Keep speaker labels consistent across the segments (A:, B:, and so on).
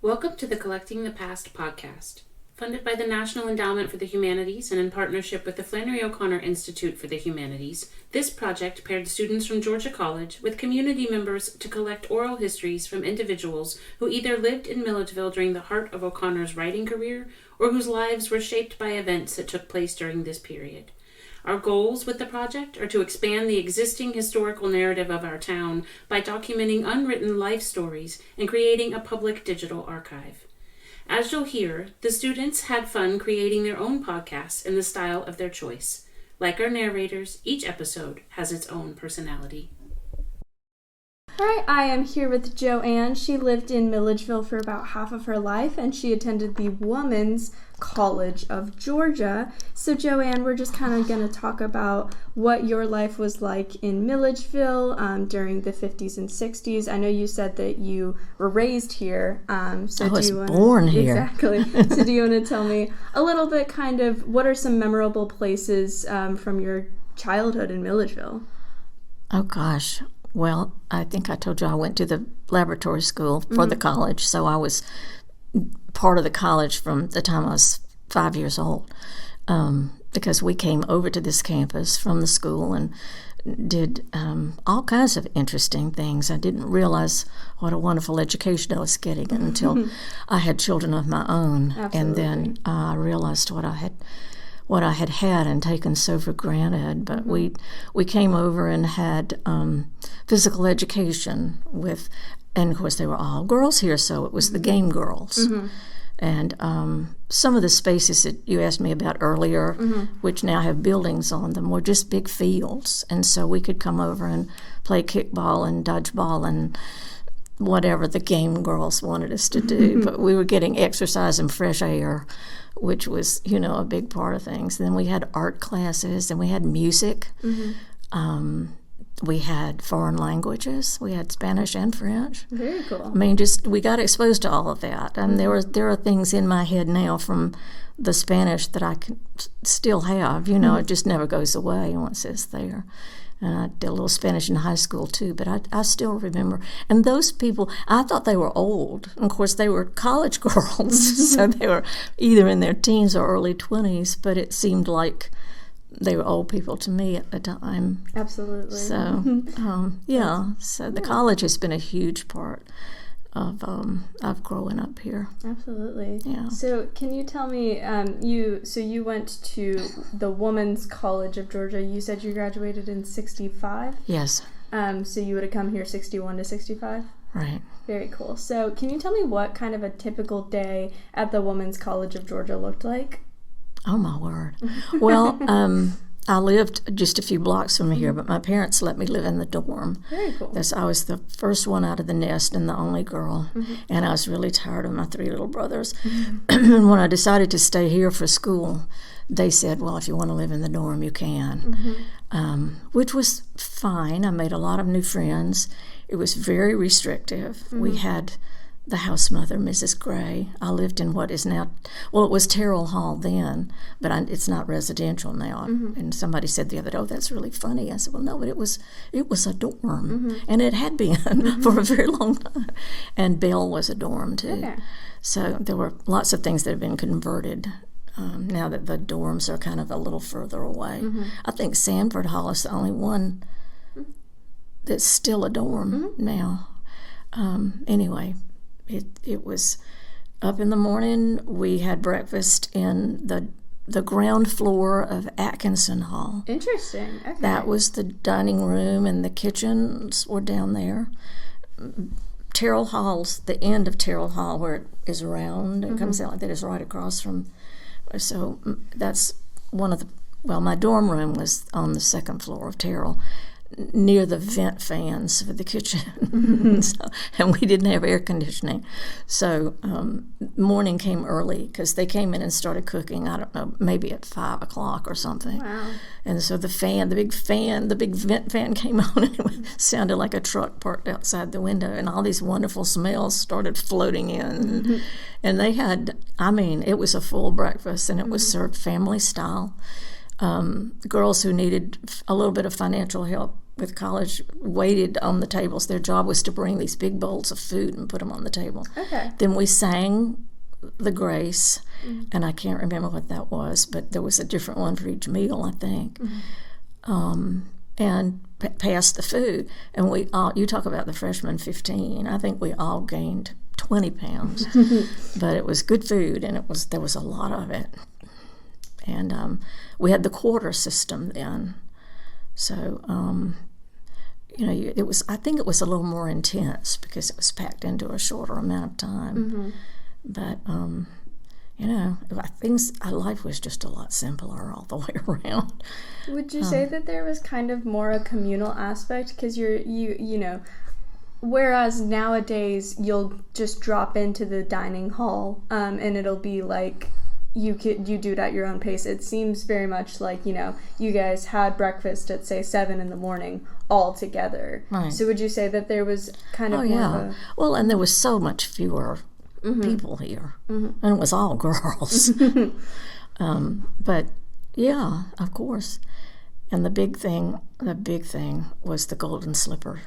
A: Welcome to the Collecting the Past podcast. Funded by the National Endowment for the Humanities and in partnership with the Flannery O'Connor Institute for the Humanities, this project paired students from Georgia College with community members to collect oral histories from individuals who either lived in Milledgeville during the heart of O'Connor's writing career or whose lives were shaped by events that took place during this period. Our goals with the project are to expand the existing historical narrative of our town by documenting unwritten life stories and creating a public digital archive. As you'll hear, the students had fun creating their own podcasts in the style of their choice. Like our narrators, each episode has its own personality.
B: Hi, I am here with Joanne. She lived in Milledgeville for about half of her life, and she attended the Women's College of Georgia. So, Joanne, we're just kind of going to talk about what your life was like in Milledgeville during the 50s and 60s. I know you said that you were raised here.
C: I was born here.
B: Exactly. So do you want to tell me a little bit kind of what are some memorable places from your childhood in Milledgeville?
C: Oh, gosh. Well, I think I told you I went to the laboratory school for the college, so I was part of the college from the time I was 5 years old, because we came over to this campus from the school and did all kinds of interesting things. I didn't realize what a wonderful education I was getting until I had children of my own.
B: Absolutely.
C: And then I realized what I had and taken so for granted. But we came over and had physical education with, and of course they were all girls here, so it was the game girls. And some of the spaces that you asked me about earlier, which now have buildings on them, were just big fields. And so we could come over and play kickball and dodgeball and whatever the game girls wanted us to do. But we were getting exercise and fresh air, which was, a big part of things. Then we had art classes, and we had music. We had foreign languages. We had Spanish and French.
B: Very cool.
C: I mean, we got exposed to all of that. And there are things in my head now from the Spanish that I can still have. It just never goes away once it's there. And I did a little Spanish in high school, too, but I still remember. And those people, I thought they were old. And of course, they were college girls, so they were either in their teens or early 20s, but it seemed like they were old people to me at the time.
B: Absolutely.
C: So, so the college has been a huge part of growing up here.
B: Absolutely.
C: Yeah.
B: So can you tell me, you went to the Women's College of Georgia. You said you graduated in 65?
C: Yes.
B: So you would have come here 61 to 65?
C: Right.
B: Very cool. So can you tell me what kind of a typical day at the Women's College of Georgia looked like?
C: Oh, my word. Well, I lived just a few blocks from here, but my parents let me live in the dorm.
B: Very cool.
C: I was the first one out of the nest and the only girl, and I was really tired of my three little brothers. And when I decided to stay here for school, they said, well, if you want to live in the dorm, you can, which was fine. I made a lot of new friends. It was very restrictive. We had the house mother, Mrs. Gray. I lived in what is now, well, it was Terrell Hall then, but it's not residential now. And somebody said the other day, oh, that's really funny. I said, well, no, but it was a dorm, and it had been for a very long time. And Bell was a dorm, too.
B: Okay.
C: So there were lots of things that have been converted now that the dorms are kind of a little further away. I think Sanford Hall is the only one that's still a dorm now. Anyway, it was up in the morning. We had breakfast in the ground floor of Atkinson Hall.
B: Interesting. Okay.
C: That was the dining room, and the kitchens were down there. Terrell Hall's, the end of Terrell Hall where it is round and comes out like that, is right across from. So that's one of my dorm room was on the second floor of Terrell, near the vent fans for the kitchen. And we didn't have air conditioning. So morning came early because they came in and started cooking, I don't know, maybe at 5 o'clock or something.
B: Wow.
C: And so the big vent fan came on, and it sounded like a truck parked outside the window, and all these wonderful smells started floating in. And they had, it was a full breakfast, and it was served family style. Girls who needed a little bit of financial help with college waited on the tables. Their job was to bring these big bowls of food and put them on the table.
B: Okay.
C: Then we sang the grace, and I can't remember what that was, but there was a different one for each meal, I think. And passed the food. And we all, you talk about the freshman 15, I think we all gained 20 pounds. But it was good food, and there was a lot of it. And we had the quarter system then. So, I think it was a little more intense because it was packed into a shorter amount of time. But, life was just a lot simpler all the way around.
B: Would you say that there was kind of more a communal aspect? Because whereas nowadays you'll just drop into the dining hall and it'll be like you do it at your own pace. It seems very much like, you guys had breakfast at, say, 7 a.m. all together. Right. So would you say that there was kind of more of a...
C: Well, and there was so much fewer people here. And it was all girls. But, yeah, of course. And the big thing was the Golden Slipper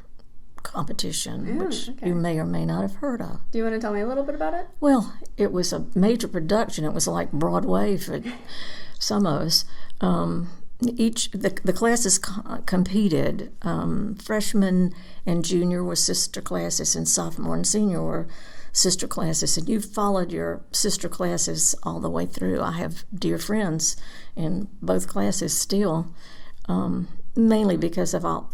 C: competition, which you may or may not have heard of.
B: Do you want to tell me a little bit about it?
C: Well, it was a major production. It was like Broadway for some of us. The classes competed. Freshman and junior were sister classes, and sophomore and senior were sister classes. And you followed your sister classes all the way through. I have dear friends in both classes still. Mainly because of all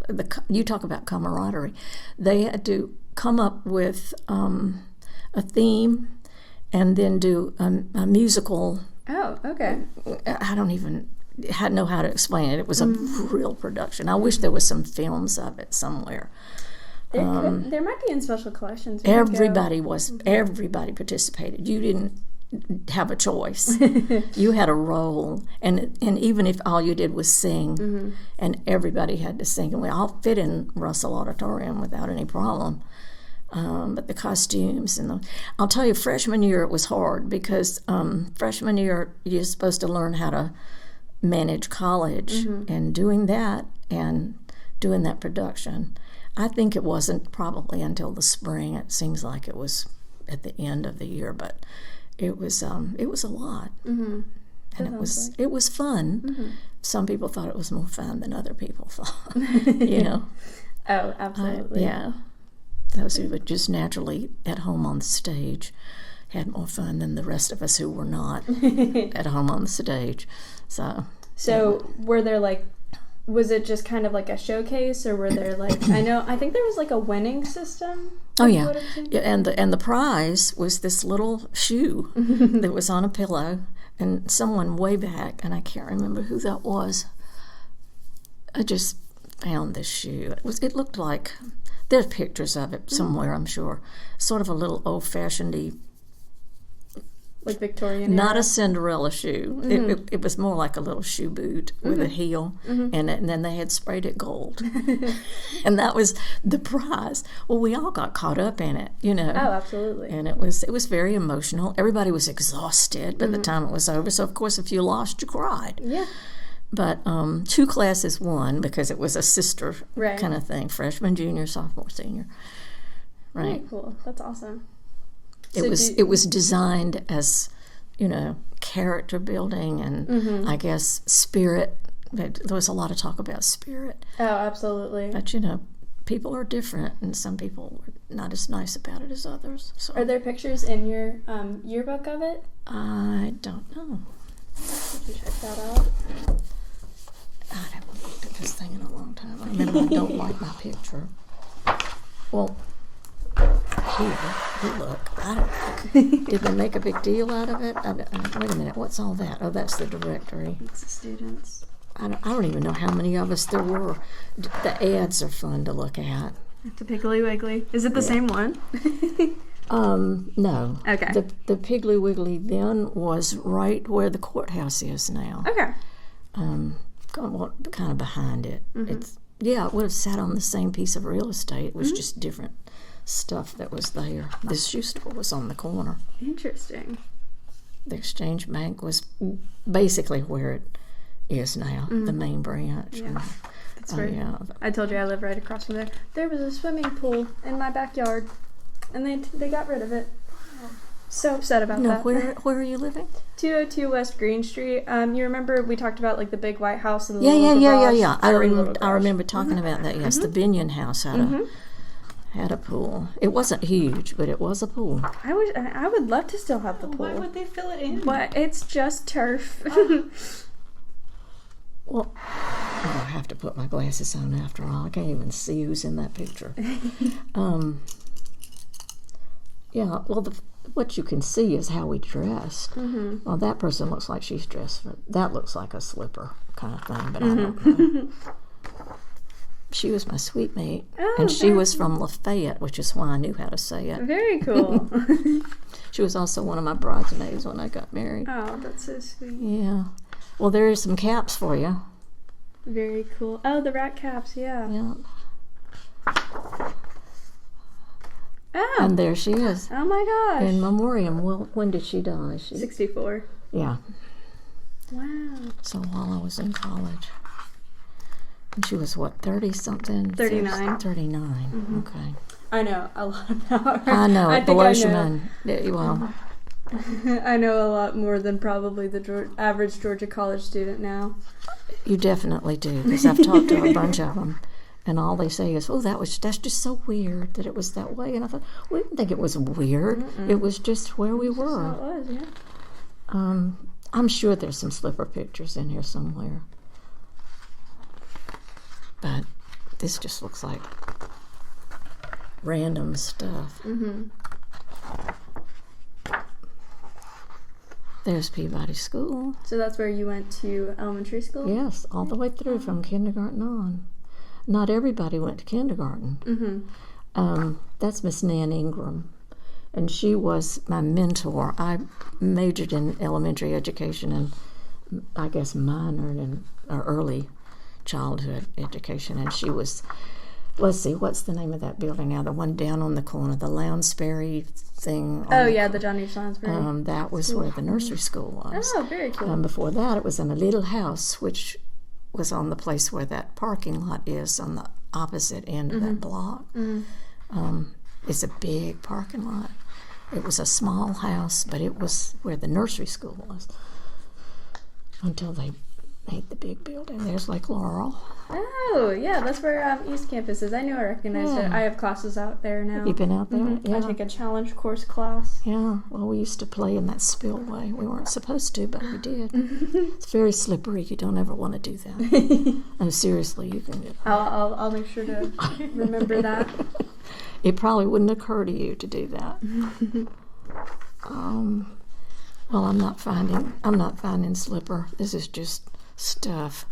C: you talk about camaraderie. They had to come up with a theme and then do a musical.
B: Oh, okay.
C: I don't even know how to explain it. It was a real production. I wish there was some films of it somewhere.
B: There might be in special collections.
C: Everybody participated. You didn't have a choice. You had a role, and even if all you did was sing, and everybody had to sing, and we all fit in Russell Auditorium without any problem. But the costumes I'll tell you, freshman year it was hard because freshman year you're supposed to learn how to manage college, and doing that production. I think it wasn't probably until the spring. It seems like it was at the end of the year, but it was a lot, and it was fun. Some people thought it was more fun than other people thought.
B: Oh, absolutely.
C: Yeah, those who were just naturally at home on the stage had more fun than the rest of us who were not at home on the stage. So
B: were there was it just kind of like a showcase, or were there I think there was like a winning system?
C: Oh yeah, and the prize was this little shoe that was on a pillow, and someone way back, and I can't remember who that was. I just found this shoe. It looked like, there's pictures of it somewhere, I'm sure. Sort of a little old-fashioned-y,
B: like Victorian.
C: Not a Cinderella shoe. It was more like a little shoe boot with a heel, and then they had sprayed it gold, and that was the prize. Well, we all got caught up in it,
B: Oh, absolutely.
C: And it was very emotional. Everybody was exhausted by the time it was over. So of course, if you lost, you cried.
B: Yeah.
C: But 2 classes won because it was a sister kind of thing: freshman, junior, sophomore, senior. Right.
B: Very cool. That's awesome.
C: It was designed as, character building and I guess spirit. There was a lot of talk about spirit.
B: Oh, absolutely.
C: But people are different, and some people were not as nice about it as others. So.
B: Are there pictures in your yearbook of it?
C: I don't know.
B: Did you check that out?
C: I haven't looked at this thing in a long time. I remember I don't like my picture. Well. Here, look. Did they make a big deal out of it? Wait a minute, what's all that? Oh, that's the directory.
B: It's the students.
C: I don't even know how many of us there were. The ads are fun to look at.
B: The Piggly Wiggly. Is it the same one?
C: No.
B: Okay.
C: The Piggly Wiggly then was right where the courthouse is now.
B: Okay.
C: Kind of behind it. It would have sat on the same piece of real estate. It was just different stuff that was there. This shoe store was on the corner.
B: Interesting.
C: The Exchange Bank was basically where it is now, the main branch.
B: Yeah. That's where
C: yeah.
B: I told you I live right across from there. There was a swimming pool in my backyard, and they got rid of it. So upset about that.
C: Where are you living?
B: 202 West Green Street. You remember we talked about like the big white house and the
C: Yeah.
B: little
C: I remember talking about that. Yes, the Binion house had a pool. It wasn't huge, but it was a pool.
B: I would love to still have the pool.
D: Why would they fill it in?
B: But it's just turf.
C: Well, I have to put my glasses on after all. I can't even see who's in that picture. Yeah, well, what you can see is how we dressed. Well, that person looks like she's dressed that looks like a slipper kind of thing, but I don't know. She was my sweet mate, and she was from Lafayette, which is why I knew how to say it.
B: Very cool.
C: She was also one of my bridesmaids when I got married.
B: Oh, that's so sweet.
C: Yeah. Well, there are some caps for you.
B: Very cool. Oh, the rat caps, yeah.
C: Yeah.
B: Oh.
C: And there she is.
B: Oh my gosh.
C: In memoriam. Well, when did she die?
B: 64.
C: Yeah.
B: Wow.
C: So while I was in college. And she was what, 30-something?
B: 39.
C: 39. Okay.
B: I know a lot about her.
C: I know. It
B: think
C: blows
B: I
C: your
B: know.
C: mind. Well,
B: I know a lot more than probably the average Georgia college student now.
C: you definitely do, because I've talked to a bunch of them. And all they say is, "Oh, that's just so weird that it was that way." And I thought, we didn't think it was weird. It was just where we were.
B: That's how it was, yeah.
C: I'm sure there's some slipper pictures in here somewhere. But this just looks like random stuff. There's Peabody School.
B: So that's where you went to elementary school?
C: Yes, all the way through from kindergarten on. Not everybody went to kindergarten. That's Miss Nan Ingram, and she was my mentor. I majored in elementary education and I guess minored in early childhood education, and she was, let's see, what's the name of that building now? The one down on the corner, the Lounsbury thing.
B: Oh, yeah, the John H. Lounsbury.
C: That was where the nursery school was.
B: Oh, very cool.
C: Before that, it was in a little house, which was on the place where that parking lot is on the opposite end of that block. It's a big parking lot. It was a small house, but it was where the nursery school was until they made the big building. There's Lake Laurel.
B: Oh, yeah, that's where East Campus is. I knew I recognized it. I have classes out there now.
C: You been out there? Yeah.
B: I take a challenge course class.
C: Yeah, well, we used to play in that spillway. We weren't supposed to, but we did. It's very slippery. You don't ever want to do that. No, seriously, you can get hurt.
B: I'll make sure to remember that.
C: It probably wouldn't occur to you to do that. Well, I'm not finding slipper. This is just stuff.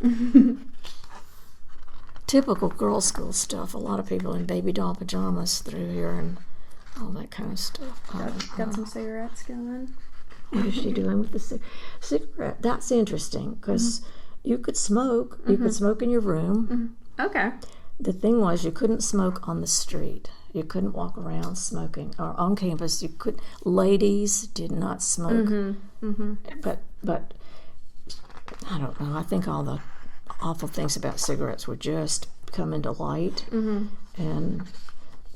C: Typical girls' school stuff. A lot of people in baby doll pajamas through here and all that kind of stuff.
B: Got some cigarettes going.
C: What is she doing with the cigarette? That's interesting because you could smoke. You could smoke in your room.
B: Okay.
C: The thing was, you couldn't smoke on the street. You couldn't walk around smoking. Or on campus, you could. Ladies did not smoke. But I don't know. I think all the awful things about cigarettes were just coming to light, and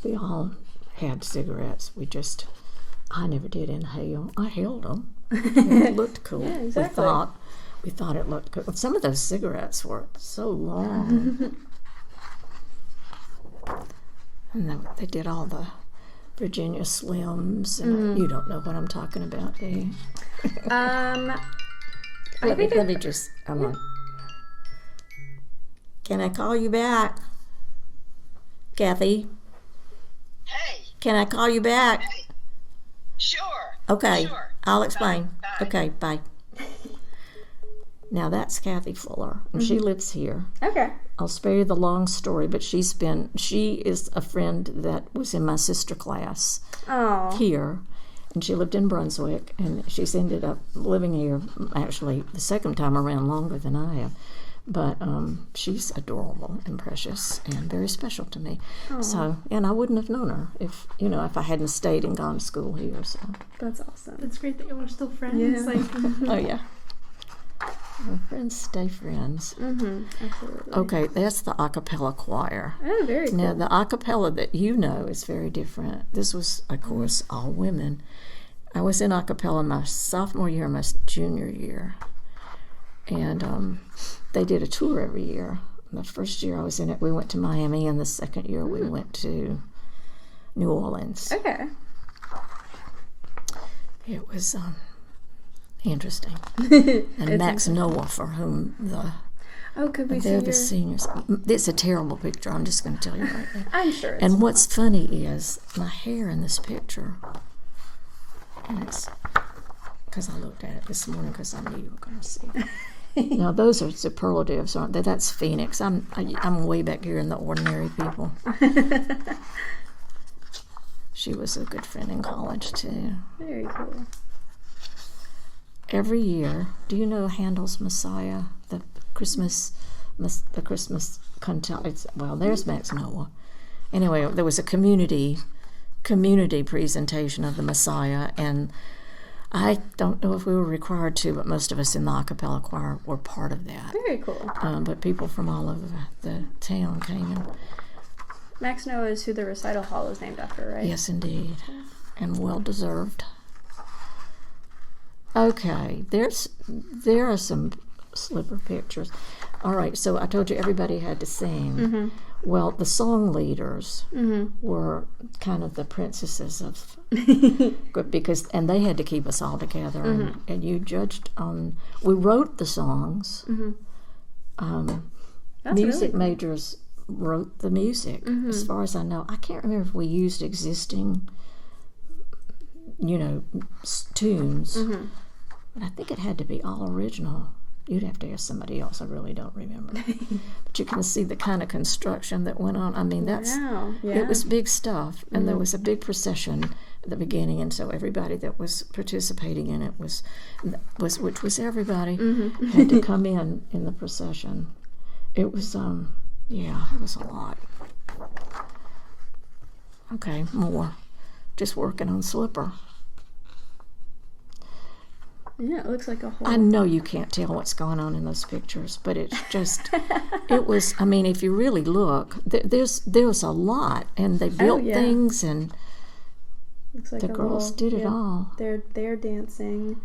C: we all had cigarettes. I never did inhale. I held them. It looked cool.
B: Yeah, exactly.
C: We thought it looked cool. Some of those cigarettes were so long. And then they did all the Virginia Slims, and you don't know what I'm talking about, do you? Let me just, I'm on. Can I call you back? Kathy?
E: Hey.
C: Can I call you back?
E: Hey. Sure.
C: Okay,
E: Sure.
C: I'll explain.
E: Bye.
C: Okay, bye. Now that's Kathy Fuller, and she lives here.
B: Okay.
C: I'll spare you the long story, but she is a friend that was in my sister class here, and she lived in Brunswick, and she's ended up living here actually the second time around longer than I have. But she's adorable and precious and very special to me. So, and I wouldn't have known her if I hadn't stayed and gone to school here. So
B: That's awesome.
D: It's great that y'all are still friends.
B: Yeah.
D: Like,
C: oh yeah. Well, friends stay friends.
B: Absolutely.
C: Okay, that's the a cappella choir.
B: Oh, very cool.
C: Now, the a cappella that you know is very different. This was, of course, all women. I was in a cappella my sophomore year and my junior year. And they did a tour every year. The first year I was in it, we went to Miami, and the second year we went to New Orleans.
B: Okay.
C: It was interesting. And Max Noah, for whom
B: could we see
C: they're the seniors. It's a terrible picture. I'm just going to tell you right now.
B: I'm sure.
C: And what's funny is my hair in this picture, and it's because I looked at it this morning because I knew you were going to see it. Now those are superlatives, aren't they? That's Phoenix. I'm way back here in the ordinary people. She was a good friend in college too.
B: Very cool.
C: Every year, do you know Handel's Messiah, the Christmas content? Well, there's Max Noah. Anyway, there was a community presentation of the Messiah, and I don't know if we were required to, but most of us in the a cappella choir were part of that.
B: Very cool.
C: But people from all over the town came in.
B: Max Noah is who the recital hall is named after, right?
C: Yes, indeed, and well deserved. Okay, there are some slipper pictures. All right, so I told you everybody had to sing. Well, the song leaders were kind of the princesses of because they had to keep us all together, and you judged on. We wrote the songs. Music
B: really cool.
C: majors wrote the music. As far as I know, I can't remember if we used existing, tunes. But I think it had to be all original. You'd have to ask somebody else. I really don't remember. But you can see the kind of construction that went on. I mean, it was big stuff. And there was a big procession at the beginning. And so everybody that was participating in it which was everybody, had to come in the procession. It was, it was a lot. Okay, more. Just working on slipper.
B: Yeah, it looks like a whole...
C: I know you can't tell what's going on in those pictures, but it's just, it was, I mean, if you really look, there's a lot, and they built things, and
B: looks like
C: the girls did it all.
B: They're dancing.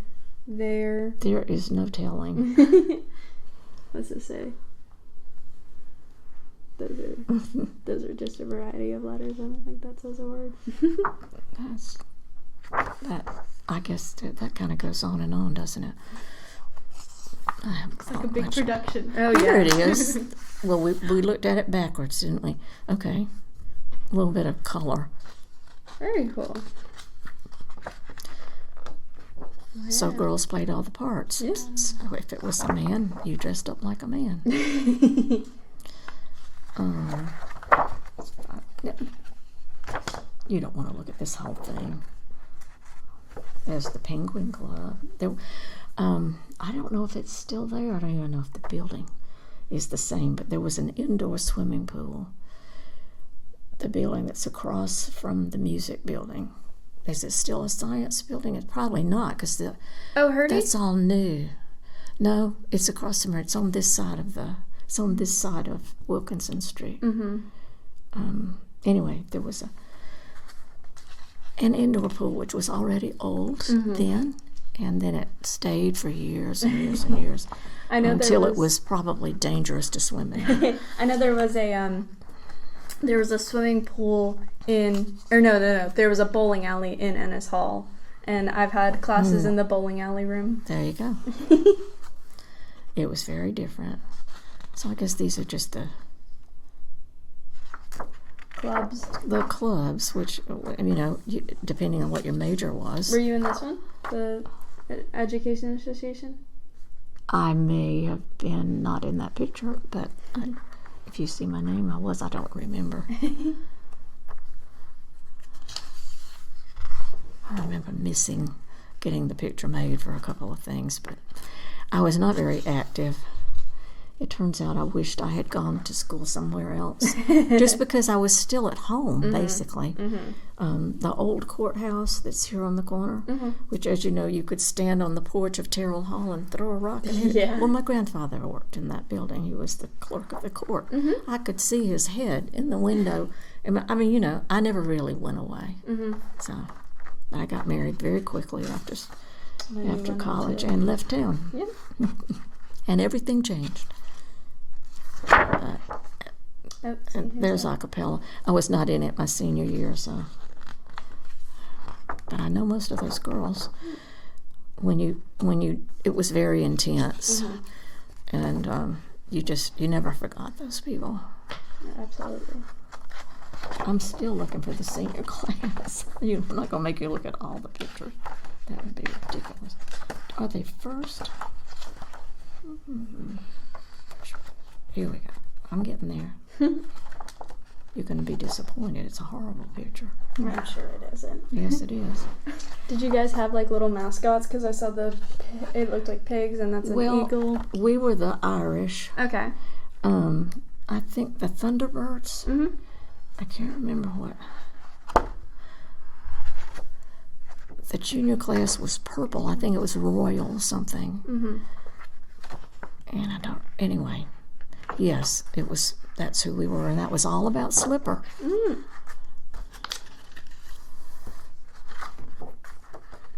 B: There
C: is no telling.
B: What's it say? Those are just a variety of letters. I don't think that says a word.
C: I guess that kind of goes on and on, doesn't it?
B: It's like a big production.
C: Oh, here it is. Well, we looked at it backwards, didn't we? Okay. A little bit of color.
B: Very cool.
C: Yeah. So girls played all the parts. Yeah. So if it was a man, you dressed up like a man. You don't want to look at this whole thing. There's the Penguin Club. I don't know if it's still there. I don't even know if the building is the same, but there was an indoor swimming pool. The building that's across from the music building. Is it still a science building? It's probably not, because that's all new. No, it's across from here. It's on this side of Wilkinson Street. Anyway, there was an indoor pool, which was already old then, and then it stayed for years and years and years.
B: I know
C: until it was probably dangerous to swim in.
B: I know there was a swimming pool there was a bowling alley in Ennis Hall, and I've had classes in the bowling alley room.
C: There you go. It was very different. So I guess these are just the
B: clubs.
C: The clubs, which, depending on what your major was.
B: Were you in this one? The Education Association?
C: I may have been not in that picture, but if you see my name, I don't remember. I remember getting the picture made for a couple of things, but I was not very active It turns out I wished I had gone to school somewhere else, just because I was still at home, basically. The old courthouse that's here on the corner, which, as you know, you could stand on the porch of Terrell Hall and throw a rock and hit it.
B: Yeah.
C: Well, my grandfather worked in that building. He was the clerk of the court. I could see his head in the window. I mean, you know, I never really went away. So I got married very quickly after college and left town.
B: Yeah.
C: And everything changed. And there's a cappella. I was not in it my senior year, so. But I know most of those girls. It was very intense, and you never forgot those people.
B: Absolutely.
C: I'm still looking for the senior class. I'm not gonna make you look at all the pictures. That would be ridiculous. Are they first? Here we go. I'm getting there. You're going to be disappointed. It's a horrible picture.
B: I'm sure it isn't.
C: Yes, it is.
B: Did you guys have like little mascots? Because I saw it looked like pigs, and that's an eagle.
C: We were the Irish.
B: Okay.
C: I think the Thunderbirds. I can't remember what. The junior class was purple. I think it was royal something. And anyway, yes, it was. That's who we were, and that was all about Slipper.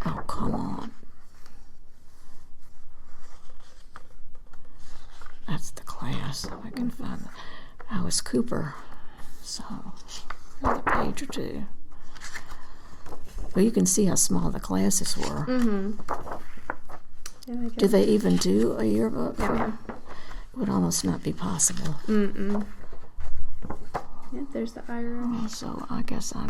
C: Oh, come on. That's the class. I can find that. I was Cooper, so another page or two. Well, you can see how small the classes were.
B: Yeah,
C: Do they even do a yearbook?
B: Yeah.
C: It would almost not be possible.
B: Yeah, there's the Irish.
C: Oh, so I guess
D: I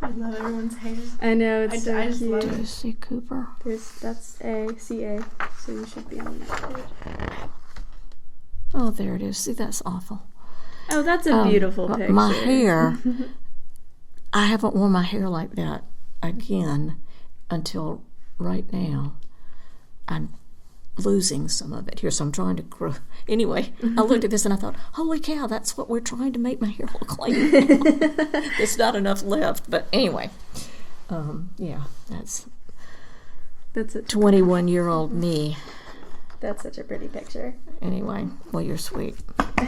D: love everyone's hair.
B: I know, it's so
D: I just
B: cute.
D: love
C: Do you see Cooper?
B: That's CA, so you should be on the next page.
C: Oh, there it is. See, that's awful.
B: Oh, that's a beautiful picture.
C: My hair, I haven't worn my hair like that again until right now. I'm losing some of it here, so I'm trying to grow. Anyway, I looked at this and I thought, holy cow, that's what we're trying to make my hair look like now. There's not enough left, but anyway, yeah, that's a 21-year-old me.
B: That's such a pretty picture.
C: Anyway, well, you're sweet.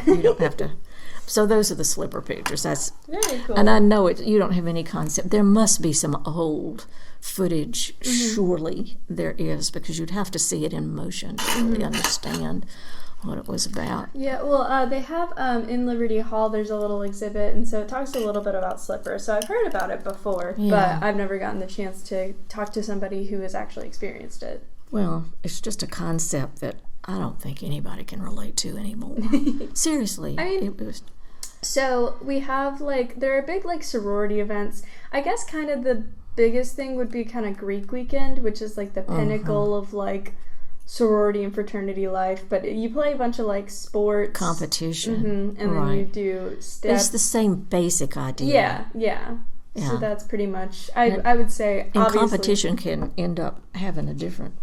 C: You don't have to. So those are the Slipper pictures. That's
B: Very cool.
C: And I know it. You don't have any concept. There must be some old footage. Surely there is, because you'd have to see it in motion to really understand what it was about.
B: Yeah, well, they have in Liberty Hall, there's a little exhibit, and so it talks a little bit about Slipper. So I've heard about it before, but I've never gotten the chance to talk to somebody who has actually experienced it.
C: Well, it's just a concept that I don't think anybody can relate to anymore. Seriously.
B: I mean,
C: it was.
B: So we have, like, there are big, like, sorority events. I guess kind of the biggest thing would be kind of Greek Weekend, which is, like, the pinnacle of, like, sorority and fraternity life. But you play a bunch of, like, sports.
C: Competition.
B: And then you do steps.
C: It's the same basic idea.
B: Yeah.
C: Yeah.
B: So that's pretty much, I would say,
C: And
B: obviously.
C: competition can end up having a different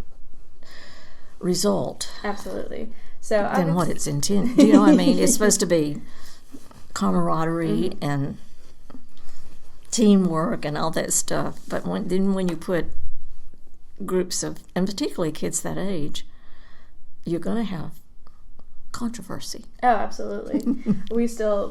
C: result
B: Absolutely. So
C: than what it's intended. Do you know what I mean? It's supposed to be camaraderie and teamwork and all that stuff. But when you put groups of, and particularly kids that age, you're going to have controversy.
B: Oh, absolutely. we still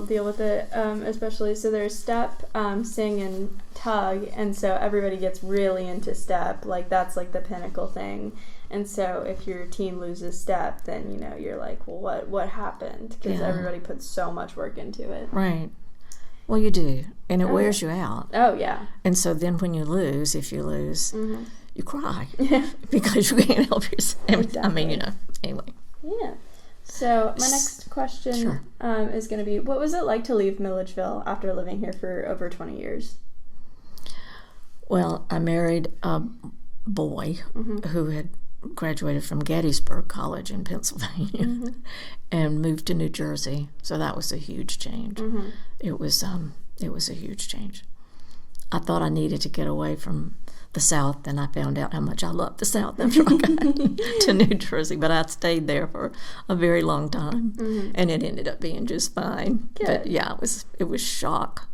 B: deal with it, especially, so there's step, sing, and tug, and so everybody gets really into step, like that's like the pinnacle thing. And so if your team loses step, then you know you're like, well, what happened? Because everybody puts so much work into it.
C: Right. Well, you do, and it wears you out.
B: Oh yeah.
C: And so then when you lose, if you lose, you cry because you can't help yourself.
B: Exactly.
C: I mean, you know. Anyway.
B: Yeah. So my next question is going to be, what was it like to leave Milledgeville after living here for over 20 years?
C: Well, I married a boy who had graduated from Gettysburg College in Pennsylvania and moved to New Jersey. So that was a huge change. It was a huge change. I thought I needed to get away from the South, and I found out how much I loved the South after I got to New Jersey. But I stayed there for a very long time, and it ended up being just fine.
B: Good.
C: But yeah, it was shock.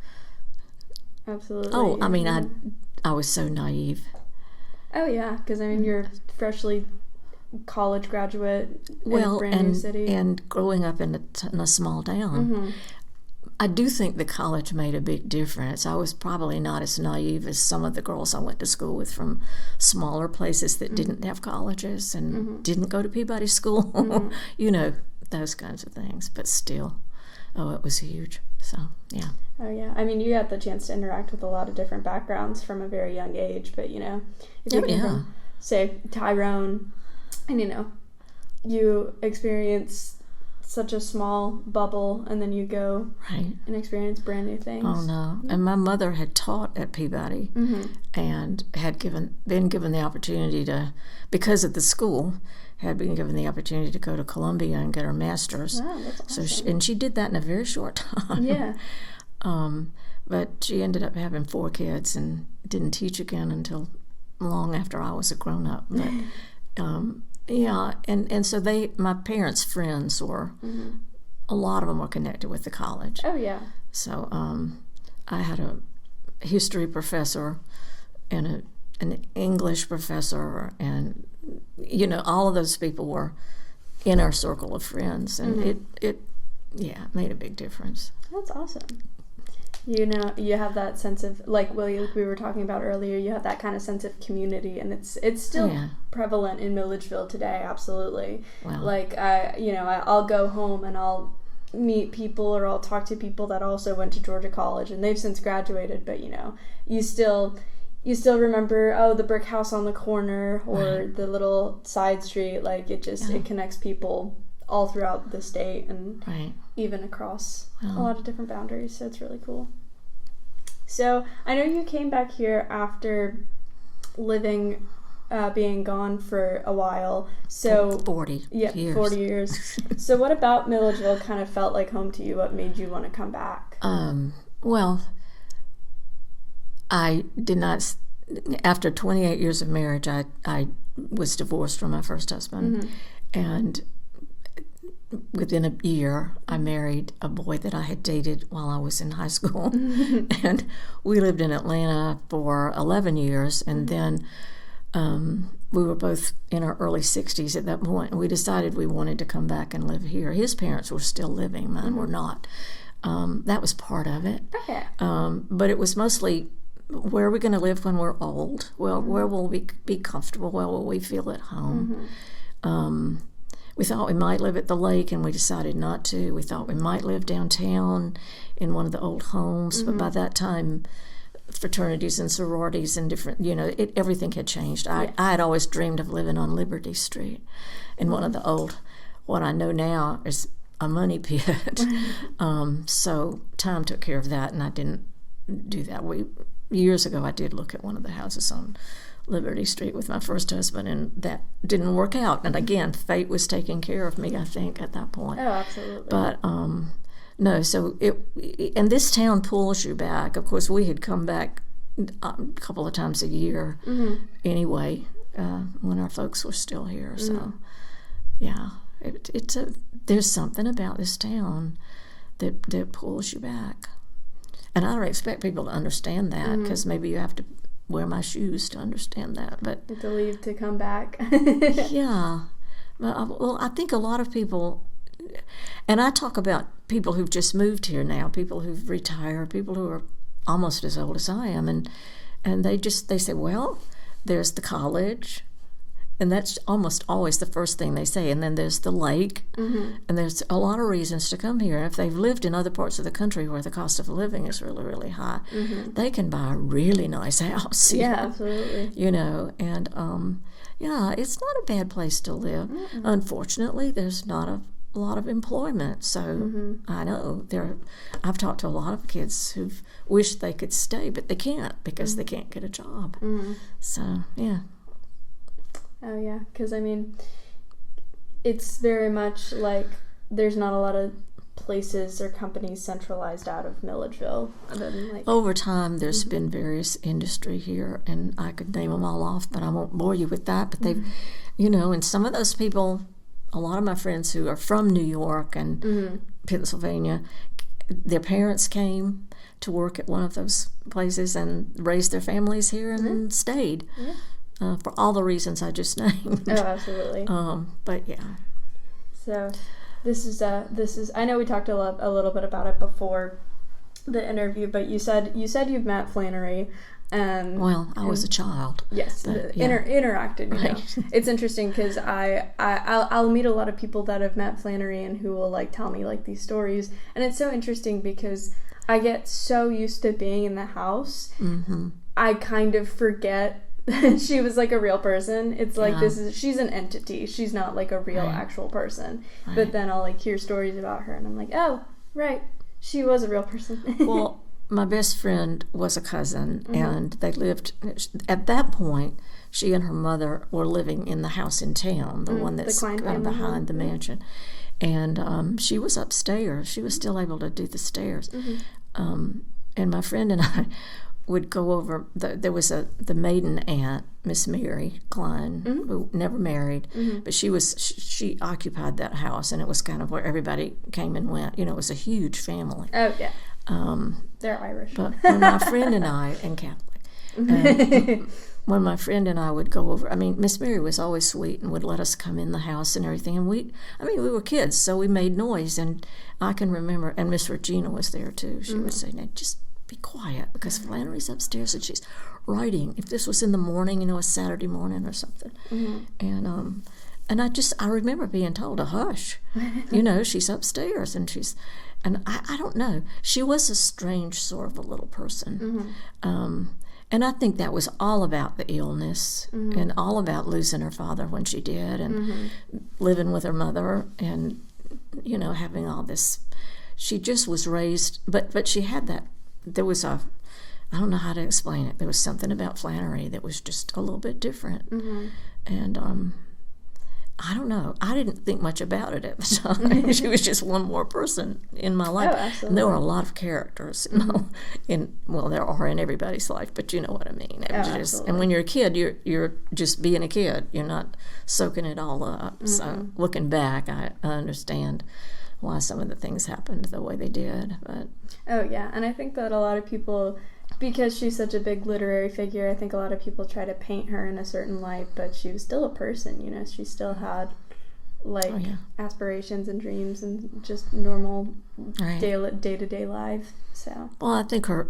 B: Absolutely.
C: Oh, I mean, I was so naive.
B: Oh yeah, because I mean you're freshly college graduate in a brand new city.
C: And growing up in a small town. I do think the college made a big difference. I was probably not as naive as some of the girls I went to school with from smaller places that didn't have colleges and didn't go to Peabody School. You know, those kinds of things. But still, it was huge. So, yeah.
B: Oh, yeah. I mean, you got the chance to interact with a lot of different backgrounds from a very young age. But, you know, if you came from, say, Tyrone, and, you know, you experience such a small bubble, and then you go and experience brand new things.
C: Oh no! And my mother had taught at Peabody, and had been given the opportunity to, because of the school, had been given the opportunity to go to Columbia and get her master's.
B: Wow, that's awesome.
C: So she did that in a very short time.
B: Yeah.
C: But she ended up having 4 kids and didn't teach again until long after I was a grown up. But yeah, and so my parents' friends were, a lot of them were connected with the college.
B: Oh, yeah.
C: So I had a history professor and an English professor, and, you know, all of those people were in our circle of friends, and it made a big difference.
B: That's awesome. You know, you have that sense of, like we were talking about earlier, you have that kind of sense of community, and it's still prevalent in Milledgeville today, absolutely.
C: Wow.
B: Like, I'll go home and I'll meet people, or I'll talk to people that also went to Georgia College, and they've since graduated, but, you know, you still remember, the brick house on the corner, or the little side street. Like, it connects people all throughout the state, and even across a lot of different boundaries, so it's really cool. So I know you came back here after being gone for a while. So
C: 40 years.
B: 40 years. So what about Milledgeville kind of felt like home to you? What made you want to come back?
C: Well, I did not. After 28 years of marriage, I was divorced from my first husband, and within a year, I married a boy that I had dated while I was in high school. And we lived in Atlanta for 11 years. And then we were both in our early 60s at that point. And we decided we wanted to come back and live here. His parents were still living. Mine were not. That was part of it.
B: Okay.
C: But it was mostly, where are we going to live when we're old? Well, where will we be comfortable? Where will we feel at home? We thought we might live at the lake, and we decided not to. We thought we might live downtown in one of the old homes, but by that time, fraternities and sororities and different, you know, everything had changed. I had always dreamed of living on Liberty Street in one of the old, what I know now is a money pit. So time took care of that, and I didn't do that. Years ago, I did look at one of the houses on Liberty Street with my first husband, and that didn't work out. And again, fate was taking care of me, I think, at that point.
B: Oh, absolutely.
C: But no, so and this town pulls you back. Of course, we had come back a couple of times a year anyway, when our folks were still here. So yeah, there's something about this town that pulls you back. And I don't expect people to understand that, because maybe you have to wear my shoes to understand that. But
B: to leave to come back.
C: Yeah. Well, I think a lot of people, and I talk about people who've just moved here now, people who've retired, people who are almost as old as I am, and they say, well, there's the college, and that's almost always the first thing they say, and then there's the lake, and there's a lot of reasons to come here. If they've lived in other parts of the country where the cost of living is really, really high, they can buy a really nice house.
B: Yeah, absolutely.
C: You know, and it's not a bad place to live. Unfortunately, there's not a lot of employment, so I know I've talked to a lot of kids who've wished they could stay, but they can't because they can't get a job. So, yeah.
B: Oh, yeah, because, I mean, it's very much like there's not a lot of places or companies centralized out of Milledgeville? And then, like,
C: Over time, there's been various industry here, and I could name them all off, but I won't bore you with that. But they've, and some of those people, a lot of my friends who are from New York and Pennsylvania, their parents came to work at one of those places and raised their families here and then stayed for all the reasons I just named.
B: Oh, absolutely.
C: But yeah.
B: So this is I know we talked a little bit about it before the interview, but you said you've met Flannery.
C: Well, I was a child.
B: Yes,
C: but, yeah.
B: Interacted.
C: Right.
B: It's interesting because I'll meet a lot of people that have met Flannery and who will like tell me like these stories, and it's so interesting because I get so used to being in the house, I kind of forget that she was like a real person. It's like she's an entity. She's not like a real actual person. Right. But then I'll like hear stories about her, and I'm like, oh, right, she was a real person.
C: Well, my best friend was a cousin, and they lived, at that point, she and her mother were living in the house in town, the one that's kind of behind the mansion. And she was upstairs. She was still able to do the stairs. And my friend and I would go over, there was the maiden aunt, Miss Mary Klein, who never married, but she occupied that house, and it was kind of where everybody came and went. It was a huge family.
B: Oh, yeah. They're Irish.
C: But when my friend and I, and Catholic, when my friend and I would go over, Miss Mary was always sweet and would let us come in the house and everything. And we were kids, so we made noise. And I can remember, and Miss Regina was there too. She would say, "Now just be quiet, because Flannery's upstairs and she's writing." If this was in the morning, a Saturday morning or something. And I remember being told to hush. She's upstairs and I don't know. She was a strange sort of a little person. And I think that was all about the illness and all about losing her father when she did, and living with her mother, and, having all this. She just was raised, but she had that, there was I don't know how to explain it. There was something about Flannery that was just a little bit different. And I don't know. I didn't think much about it at the time. She was just one more person in my life.
B: Oh, absolutely.
C: And there were a lot of characters, there are in everybody's life, but you know what I mean. And when you're a kid, you're just being a kid. You're not soaking it all up. So looking back, I understand why some of the things happened the way they did. But
B: oh, yeah. And I think that a lot of people, because she's such a big literary figure, I think a lot of people try to paint her in a certain light, but she was still a person, she still had aspirations and dreams and just normal day-to-day life. So
C: well, I think her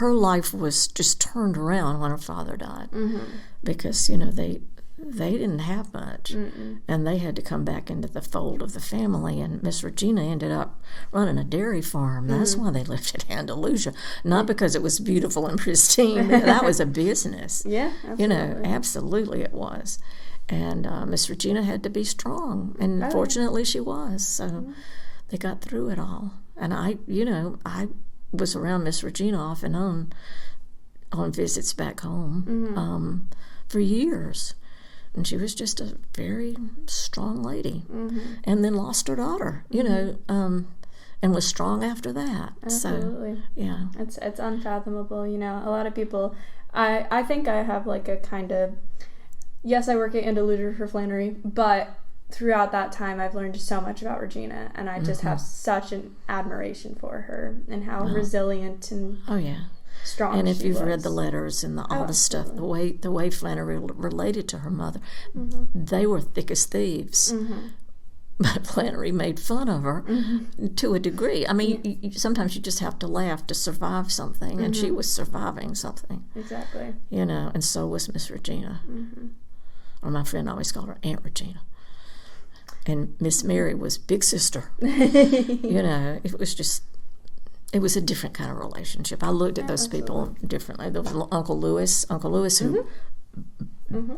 C: life was just turned around when her father died, because they didn't have much, and they had to come back into the fold of the family, and Miss Regina ended up running a dairy farm. That's why they lived at Andalusia, not because it was beautiful and pristine. That was a business.
B: Yeah, absolutely.
C: Absolutely it was. And Miss Regina had to be strong, and fortunately she was, so they got through it all. And I was around Miss Regina off and on visits back home for years. And she was just a very strong lady. And then lost her daughter, and was strong after that.
B: Absolutely.
C: So, yeah.
B: It's unfathomable, A lot of people, I think I have like a kind of, yes, I work at Andalusia for Flannery, but throughout that time I've learned so much about Regina, and I just have such an admiration for her and how resilient and strong.
C: And if you've
B: was.
C: read the letters and all the stuff, the way Flannery related to her mother, they were thick as thieves. But Flannery made fun of her to a degree. Sometimes you just have to laugh to survive something, and she was surviving something.
B: Exactly.
C: And so was Miss Regina. Or my friend always called her Aunt Regina. And Miss Mary was Big Sister. It was a different kind of relationship. I looked at those people differently. There was Uncle Lewis who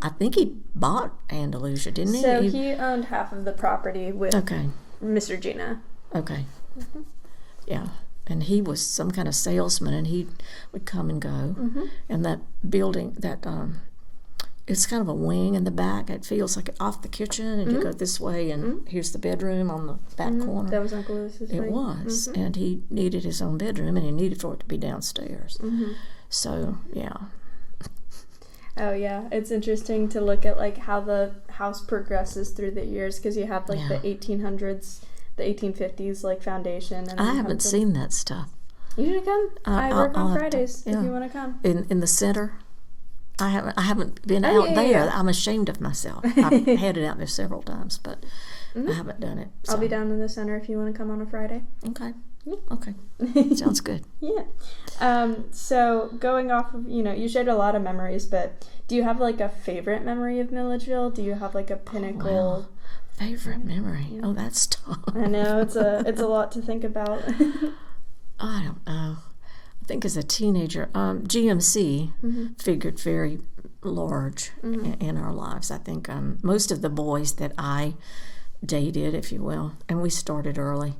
C: I think he bought Andalusia, didn't he?
B: So he owned half of the property with Miss Regina.
C: Okay. Yeah. And he was some kind of salesman, and he would come and go. And that building, that it's kind of a wing in the back. It feels like off the kitchen, and you go this way, and here's the bedroom on the back corner.
B: That was Uncle Lewis's
C: It
B: thing.
C: was, and he needed his own bedroom, and he needed for it to be downstairs. So, yeah.
B: Oh yeah, it's interesting to look at like how the house progresses through the years, because you have like the 1800s, the 1850s like foundation. And
C: I haven't seen that stuff.
B: You should come. I work
C: I'll
B: on
C: have
B: Fridays
C: to,
B: if you want to come.
C: In the center. I haven't been
B: Oh,
C: out
B: yeah,
C: there.
B: yeah.
C: I'm ashamed of myself. I've headed out there several times, but I haven't done it.
B: I'll
C: so.
B: be down in the center if you want to come on a Friday.
C: Okay. Okay. Sounds good.
B: Yeah. So going off of, you shared a lot of memories, but do you have like a favorite memory of Milledgeville? Do you have like a pinnacle?
C: Well, favorite memory? Oh, that's tough.
B: I know it's a lot to think about.
C: I don't know. I think as a teenager, GMC figured very large in our lives. I think most of the boys that I dated, if you will, and we started early.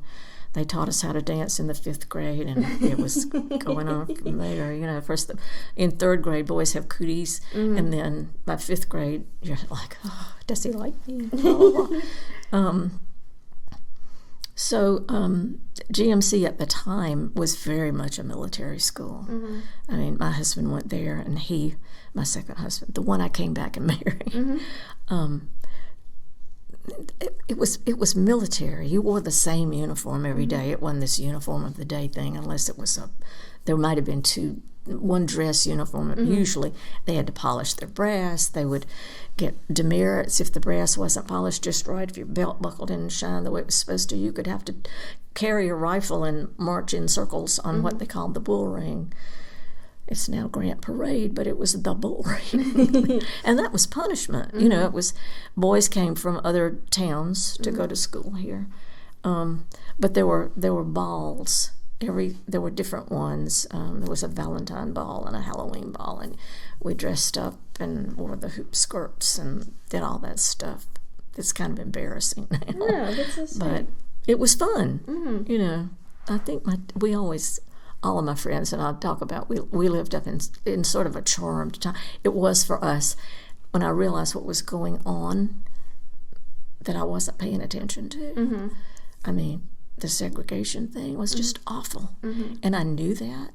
C: They taught us how to dance in the 5th grade, and it was going on from there. First in 3rd grade, boys have cooties, and then by 5th grade, you're like, oh, does he like me? Blah, blah, blah. So GMC at the time was very much a military school. I mean, my husband went there, and my second husband, the one I came back and married, it was military. You wore the same uniform every day. It wasn't this uniform of the day thing, unless it was there might have been one dress uniform. Usually they had to polish their brass. They would get demerits if the brass wasn't polished just right. If your belt buckled didn't shine the way it was supposed to, you could have to carry a rifle and march in circles on what they called the bull ring. It's now Grant Parade, but it was the bull ring. And that was punishment. It was boys came from other towns to go to school here. But there were balls. There were different ones. There was a Valentine ball and a Halloween ball, and we dressed up and wore the hoop skirts and did all that stuff. It's kind of embarrassing now.
B: No, that's so sweet.
C: But it was fun. I think all of my friends and I talk about, we lived up in sort of a charmed time. It was for us when I realized what was going on that I wasn't paying attention to. I mean, the segregation thing was just awful. And I knew that,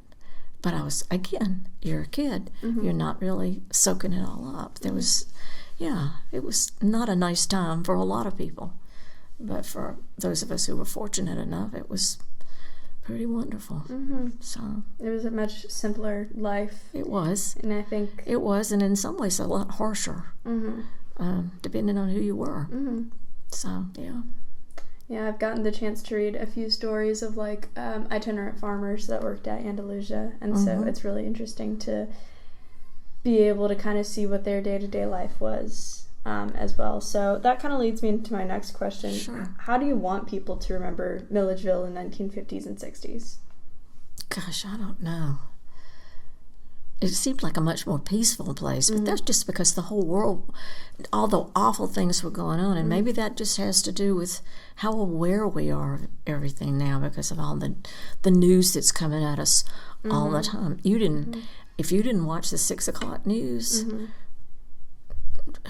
C: but I was, again, you're a kid. You're not really soaking it all up. It was not a nice time for a lot of people. But for those of us who were fortunate enough, it was pretty wonderful. So
B: it was a much simpler life.
C: It was.
B: And I think
C: it was, and in some ways a lot harsher, depending on who you were. So, yeah.
B: Yeah, I've gotten the chance to read a few stories of like itinerant farmers that worked at Andalusia, and so it's really interesting to be able to kind of see what their day-to-day life was as well. So that kind of leads me into my next question.
C: Sure.
B: How do you want people to remember Milledgeville in the 1950s and 60s?
C: Gosh, I don't know. It seemed like a much more peaceful place, but that's just because the whole world, all the awful things were going on, and maybe that just has to do with how aware we are of everything now because of all the news that's coming at us all the time. If you didn't watch the 6 o'clock news,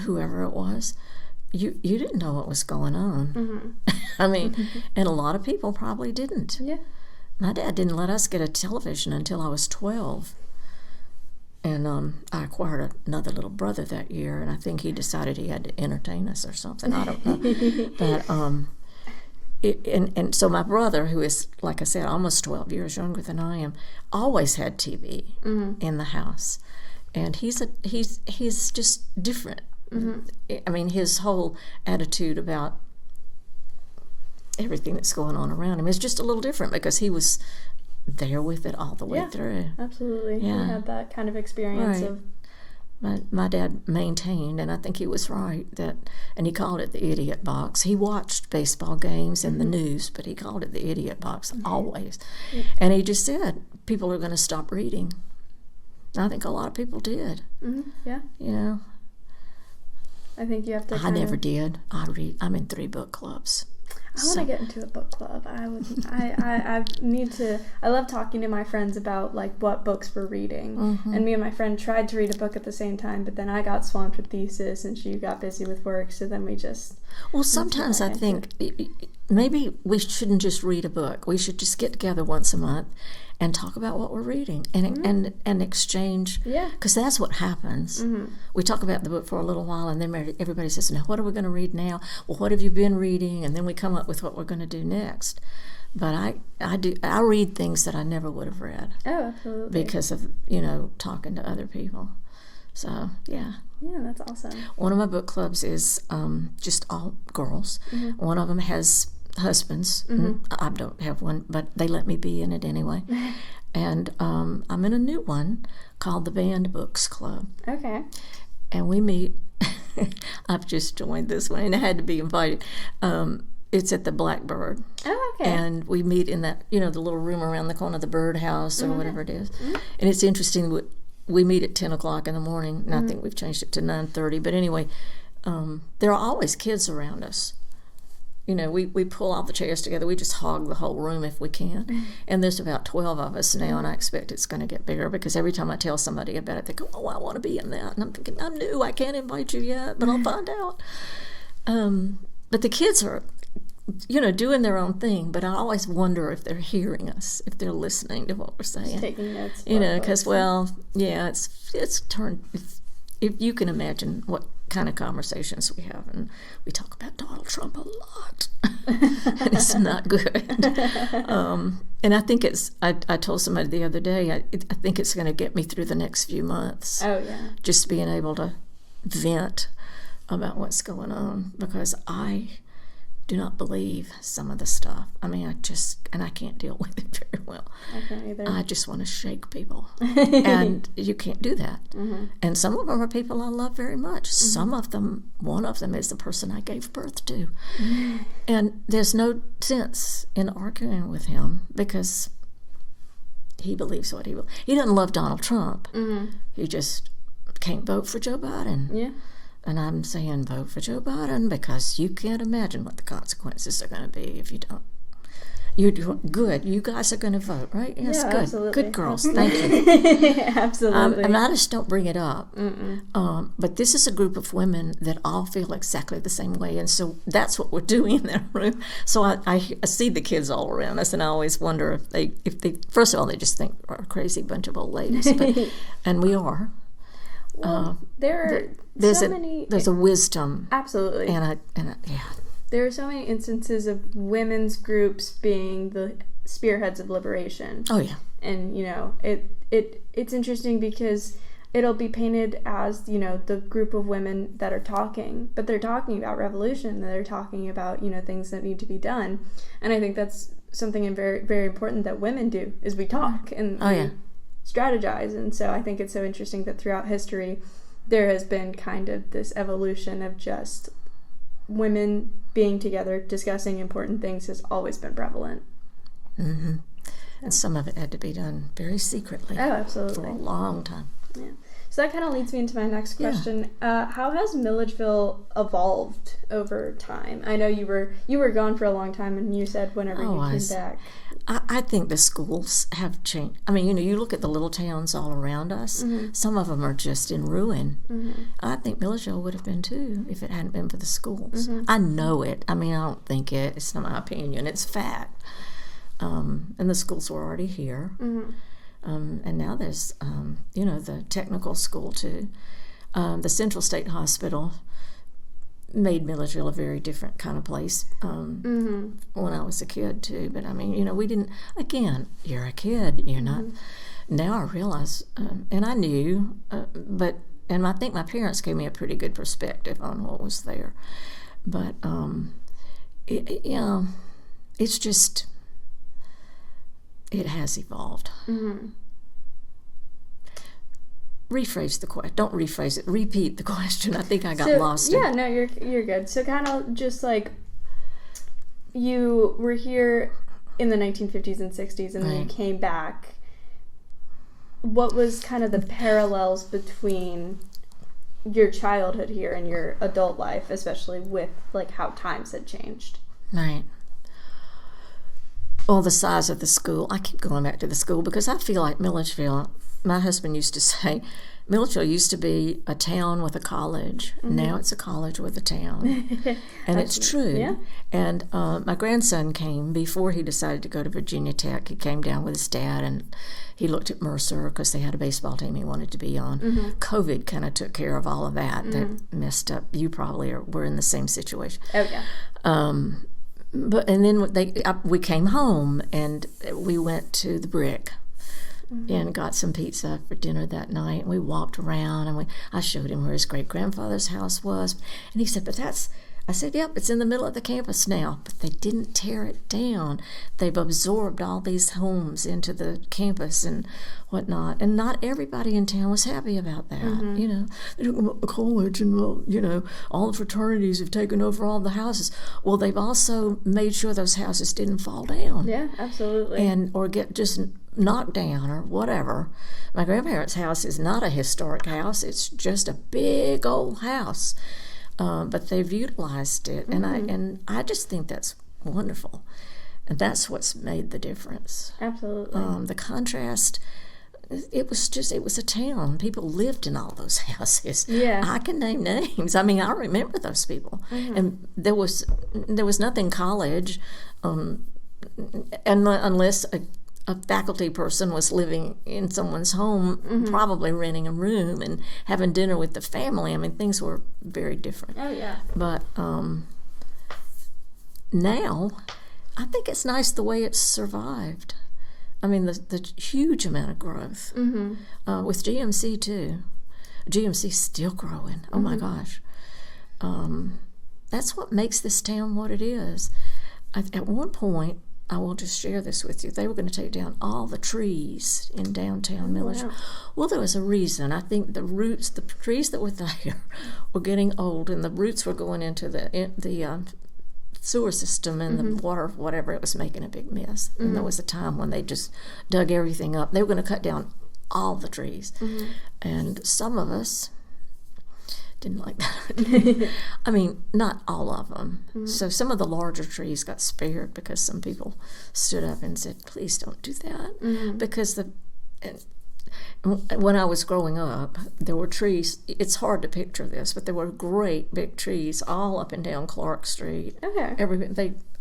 C: whoever it was, you didn't know what was going on. I mean, and a lot of people probably didn't.
B: Yeah.
C: My dad didn't let us get a television until I was 12. And I acquired another little brother that year, and I think he decided he had to entertain us or something. I don't know. But and so my brother, who is, like I said, almost 12 years younger than I am, always had TV in the house, and he's just different. I mean, his whole attitude about everything that's going on around him is just a little different because he was there with it all the way through.
B: Absolutely.
C: Yeah.
B: You had that kind of experience
C: Right.
B: of
C: my dad maintained, and I think he was right, and he called it the idiot box. He watched baseball games and the news, but he called it the idiot box always. And he just said people are going to stop reading. And I think a lot of people did.
B: Yeah.
C: You know,
B: I think you have to
C: I never did. I'm in 3 book clubs.
B: I want to get into a book club. I need to. I love talking to my friends about like what books we're reading.
C: Mm-hmm.
B: And me and my friend tried to read a book at the same time, but then I got swamped with thesis and she got busy with work. So then we just.
C: Well, sometimes I think maybe we shouldn't just read a book. We should just get together once a month and talk about what we're reading and exchange.
B: Yeah.
C: Because that's what happens. Mm-hmm. We talk about the book for a little while, and then everybody says, "Now, what are we going to read now? Well, what have you been reading?" And then we come up with what we're going to do next. But I read things that I never would have read.
B: Oh, absolutely.
C: Because of talking to other people. So yeah.
B: Yeah, that's awesome.
C: One of my book clubs is just all girls. Mm-hmm. One of them has husbands. Mm-hmm. I don't have one, but they let me be in it anyway. And I'm in a new one called the Banned Books Club.
B: Okay.
C: And we meet. I've just joined this one, and I had to be invited. It's at the Blackbird.
B: Oh, okay.
C: And we meet in that, the little room around the corner of the birdhouse or whatever it is. Mm-hmm. And it's interesting. We meet at 10 o'clock in the morning, and I think we've changed it to 9:30. But anyway, there are always kids around us. We pull all the chairs together. We just hog the whole room if we can. And there's about 12 of us now, and I expect it's going to get bigger because every time I tell somebody about it, they go, "Oh, I want to be in that." And I'm thinking, I'm new. I can't invite you yet, but I'll find out. But the kids are, doing their own thing, but I always wonder if they're hearing us, if they're listening to what we're saying.
B: Just taking notes.
C: Because, it's turned, if you can imagine what kind of conversations we have, and we talk about Donald Trump a lot, and it's not good. And I think I told somebody the other day, I think it's going to get me through the next few months.
B: Oh, yeah.
C: Just being able to vent about what's going on, because I do not believe some of the stuff. I mean, I can't deal with it very well.
B: I can't either.
C: I just want to shake people. And you can't do that. Mm-hmm. And some of them are people I love very much. Mm-hmm. Some of them, one of them is the person I gave birth to. Mm-hmm. And there's no sense in arguing with him because he believes what he believes. He doesn't love Donald Trump. Mm-hmm. He just can't vote for Joe Biden.
B: Yeah.
C: And I'm saying vote for Joe Biden because you can't imagine what the consequences are going to be if you don't. You're doing good. You guys are going to vote, right? Yes,
B: yeah,
C: good.
B: Absolutely.
C: Good girls. Thank you.
B: Absolutely.
C: And I just don't bring it up. But this is a group of women that all feel exactly the same way. And so that's what we're doing in that room. So I see the kids all around us, and I always wonder if they first of all, they just think we're a crazy bunch of old ladies. And we are.
B: Well, there's
C: a wisdom.
B: Absolutely.
C: And
B: there are so many instances of women's groups being the spearheads of liberation.
C: Oh yeah.
B: And it's interesting because it'll be painted as the group of women that are talking, but they're talking about revolution. They're talking about things that need to be done, and I think that's something very, very important that women do is we talk and strategize. And so I think it's so interesting that throughout history there has been kind of this evolution of just women being together discussing important things has always been prevalent.
C: Mm-hmm. And some of it had to be done very secretly.
B: Oh, absolutely.
C: For a long time.
B: Yeah. So that kind of leads me into my next question. How has Milledgeville evolved over time? I know you were gone for a long time, and you said whenever you came back.
C: I think the schools have changed. I mean, you look at the little towns all around us. Mm-hmm. Some of them are just in ruin. Mm-hmm. I think Milledgeville would have been too if it hadn't been for the schools. Mm-hmm. I know it. I mean, I don't think it. It's not my opinion. It's fact. And the schools were already here. Mm-hmm. And now there's, the technical school too. The Central State Hospital made Milledgeville a very different kind of place when I was a kid too. But I mean, we didn't, again, you're a kid, you're not, now I realize, and I knew, and I think my parents gave me a pretty good perspective on what was there. But, it's just, it has evolved. Mm-hmm. Rephrase the question. Don't rephrase it. Repeat the question. I think I got lost.
B: Yeah, no, you're good. So kind of just like you were here in the 1950s and 60s, and then you came back. What was kind of the parallels between your childhood here and your adult life, especially with like how times had changed?
C: Right. Well, the size of the school, I keep going back to the school because I feel like Milledgeville, my husband used to say, Milledgeville used to be a town with a college. Now it's a college with a town. And it's true.
B: Yeah.
C: And my grandson came before he decided to go to Virginia Tech. He came down with his dad and he looked at Mercer because they had a baseball team he wanted to be on. COVID kind of took care of all of that. That messed up. You probably were in the same situation.
B: Oh, yeah.
C: But and then we came home and we went to the Brick and got some pizza for dinner that night. And we walked around and I showed him where his great grandfather's house was, and he said, "But I said, "Yep, it's in the middle of the campus now." But they didn't tear it down. They've absorbed all these homes into the campus and whatnot. And not everybody in town was happy about that. You know, they're talking about the college and, well, you know, all the fraternities have taken over all the houses. Well, they've also made sure those houses didn't fall down.
B: Yeah, absolutely.
C: Or get just knocked down or whatever. My grandparents' house is not a historic house. It's just a big old house. But they've utilized it, and I just think that's wonderful, and that's what's made the difference.
B: Absolutely.
C: The contrast, it was a town. People lived in all those houses.
B: Yeah.
C: I can name names. I mean, I remember those people, and there was nothing college, and unless a faculty person was living in someone's home, probably renting a room and having dinner with the family. I mean, things were very different.
B: Oh, yeah.
C: But now, I think it's nice the way it's survived. I mean, the huge amount of growth. With GMC, too. GMC's still growing. Oh, my gosh. That's what makes this town what it is. At one point, I will just share this with you. They were going to take down all the trees in downtown Milledgeville. Wow. Well, there was a reason. I think the trees that were there were getting old, and the roots were going into the sewer system, and the water, whatever, it was making a big mess. And there was a time when they just dug everything up. They were going to cut down all the trees. And some of us didn't like that. I mean, not all of them. So some of the larger trees got spared because some people stood up and said, "Please don't do that." Because when I was growing up, there were trees. It's hard to picture this, but there were great big trees all up and down Clark Street.
B: Okay.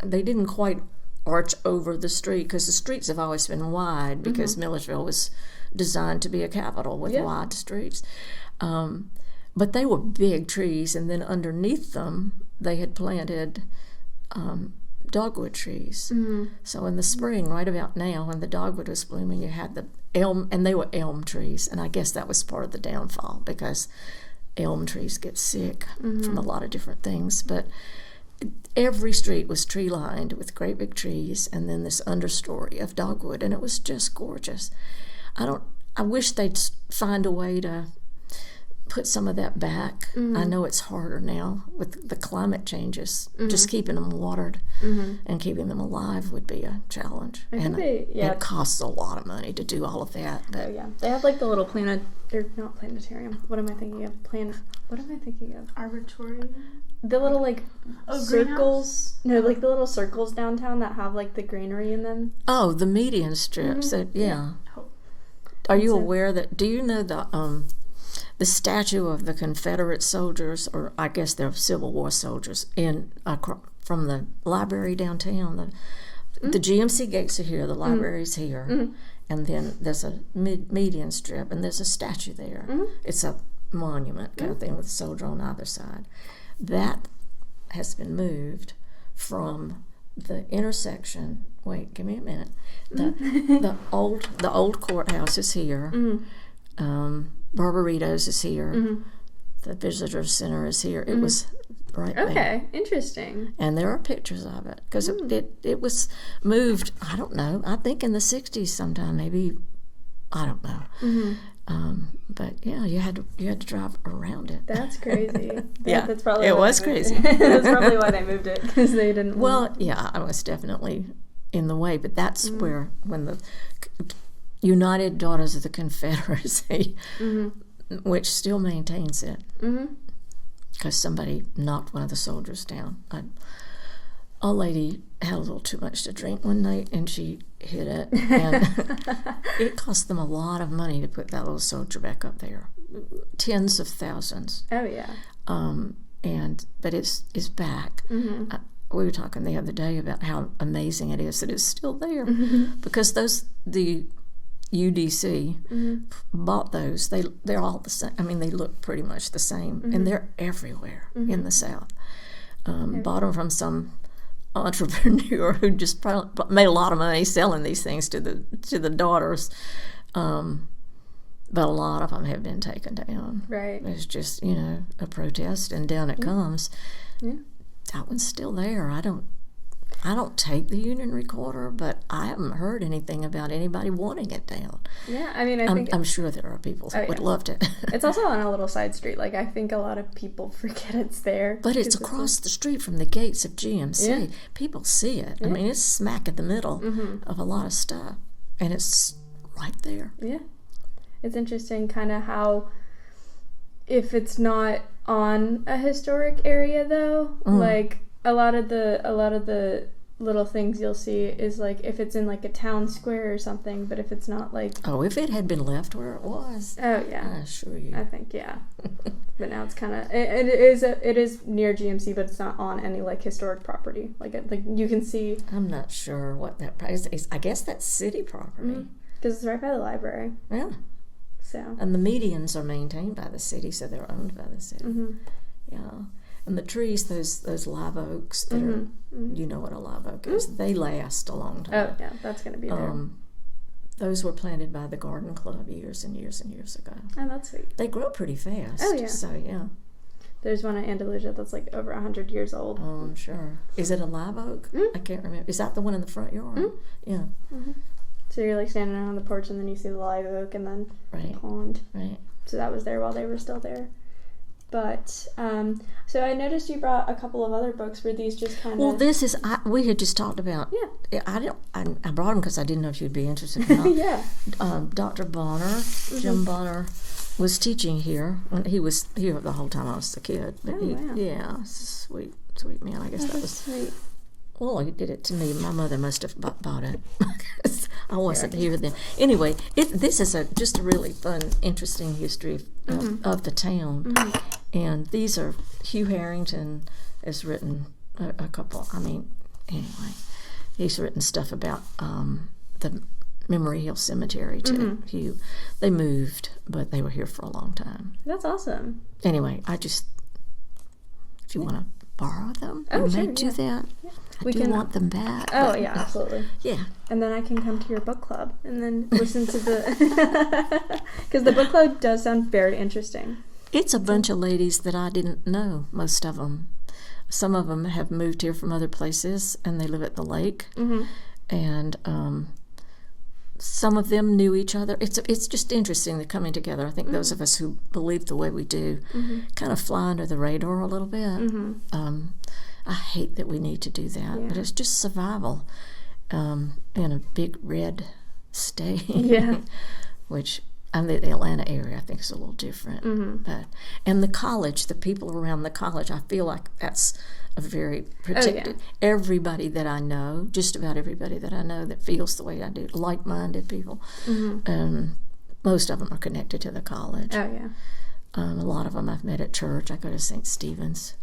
C: They didn't quite arch over the street because the streets have always been wide because Milledgeville was designed to be a capital with wide streets. But they were big trees, and then underneath them, they had planted dogwood trees. So in the spring, right about now, when the dogwood was blooming, you had the elm, and they were elm trees, and I guess that was part of the downfall because elm trees get sick from a lot of different things. But every street was tree-lined with great big trees, and then this understory of dogwood, and it was just gorgeous. I wish they'd find a way to put some of that back. I know it's harder now with the climate changes. Just keeping them watered and keeping them alive would be a challenge. It costs a lot of money to do all of that. But
B: they have like the little not planetarium. What am I thinking of? What am I thinking of?
D: Arboretum.
B: The little like circles.
D: Greenhouse?
B: No, like the little circles downtown that have like the greenery in them.
C: Oh, the median strips. Are you aware that? Do you know the statue of the Confederate soldiers, or I guess they're Civil War soldiers, from the library downtown? The GMC gates are here, the library's here, and then there's a median strip, and there's a statue there. It's a monument kind of thing with a soldier on either side. That has been moved from the intersection. Wait, give me a minute. The old courthouse is here. Barbarito's is here. The visitor center is here. It was right there.
B: Okay, interesting.
C: And there are pictures of it because it was moved. I don't know. I think in the 60s sometime, maybe. I don't know. But yeah, you had to drive around it.
B: That's crazy.
C: Yeah,
B: that's probably
C: it was crazy.
B: That's probably why they moved it, because they didn't.
C: Well, yeah, I was definitely in the way, but that's where when the United Daughters of the Confederacy, which still maintains it, because somebody knocked one of the soldiers down. a lady had a little too much to drink one night, and she hit it, and it cost them a lot of money to put that little soldier back up there, tens of thousands.
B: Oh yeah.
C: But it's back.
B: Mm-hmm.
C: We were talking the other day about how amazing it is that it's still there, because the UDC bought those. They're all the same. I mean, they look pretty much the same, and they're everywhere in the South. Bought them from some entrepreneur who just probably made a lot of money selling these things to the daughters. But a lot of them have been taken down.
B: Right.
C: It's just, a protest, and down it comes.
B: Yeah.
C: That one's still there. I don't take the Union Recorder, but I haven't heard anything about anybody wanting it down.
B: Yeah, I mean,
C: I'm sure there are people that would love it.
B: It's also on a little side street. Like, I think a lot of people forget it's there.
C: But it's across the street from the gates of GMC.
B: Yeah.
C: People see it.
B: Yeah.
C: I mean, it's smack in the middle of a lot of stuff, and it's right there.
B: Yeah. It's interesting kind of how, if it's not on a historic area though, like a lot of the little things you'll see is like if it's in like a town square or something, but if it's not like...
C: Oh, if it had been left where it was.
B: Oh yeah.
C: I assure you.
B: I think, yeah. But now it's kind of... It is near GMC, but it's not on any like historic property. Like you can see...
C: I'm not sure what that price is. I guess that's city property.
B: Because it's right by the library.
C: Yeah.
B: So.
C: And the medians are maintained by the city, so they're owned by the city. Yeah. And the trees, those live oaks that are, you know what a live oak is, they last a long time.
B: Oh, yeah, that's going to be there.
C: Those were planted by the Garden Club years and years and years ago.
B: Oh, that's sweet.
C: They grow pretty fast.
B: Oh, yeah.
C: So, yeah.
B: There's one in Andalusia that's like over 100 years old.
C: Oh, I'm sure. Is it a live oak? I can't remember. Is that the one in the front yard? Yeah.
B: So you're like standing out on the porch and then you see the live oak and then the pond.
C: Right.
B: So that was there while they were still there. But, so I noticed you brought a couple of other books. Were these just kind of...
C: Well, this is, we had just talked about...
B: Yeah.
C: I brought them because I didn't know if you'd be interested or not.
B: Yeah.
C: Dr. Bonner, Jim Bonner, was teaching here. He was here the whole time I was a kid. But
B: wow.
C: Yeah, sweet man. I guess that was...
B: sweet.
C: Well, he did it to me. My mother must have bought it. I wasn't here then. Anyway, this is just a really fun, interesting history of the town. And these are, Hugh Harrington has written a couple, anyway, he's written stuff about the Memory Hill Cemetery too. Hugh, they moved, but they were here for a long time.
B: That's awesome.
C: Anyway, if you want to borrow them,
B: Oh,
C: we
B: sure,
C: may do that.
B: Yeah.
C: I do want them back.
B: Oh, yeah, absolutely.
C: Yeah.
B: And then I can come to your book club and then listen to the... Because the book club does sound very interesting.
C: It's a bunch of ladies that I didn't know, most of them. Some of them have moved here from other places, and they live at the lake. And some of them knew each other. It's just interesting, the coming together. I think those of us who believe the way we do kind of fly under the radar a little bit. I hate that we need to do that, but it's just survival in a big red state. Yeah. Which, the Atlanta area, I think, is a little different. And the college, the people around the college, I feel like that's a very protected. Everybody that I know, just about everybody that I know that feels the way I do, like-minded people, most of them are connected to the college.
B: Oh, yeah.
C: A lot of them I've met at church. I go to St. Stephen's.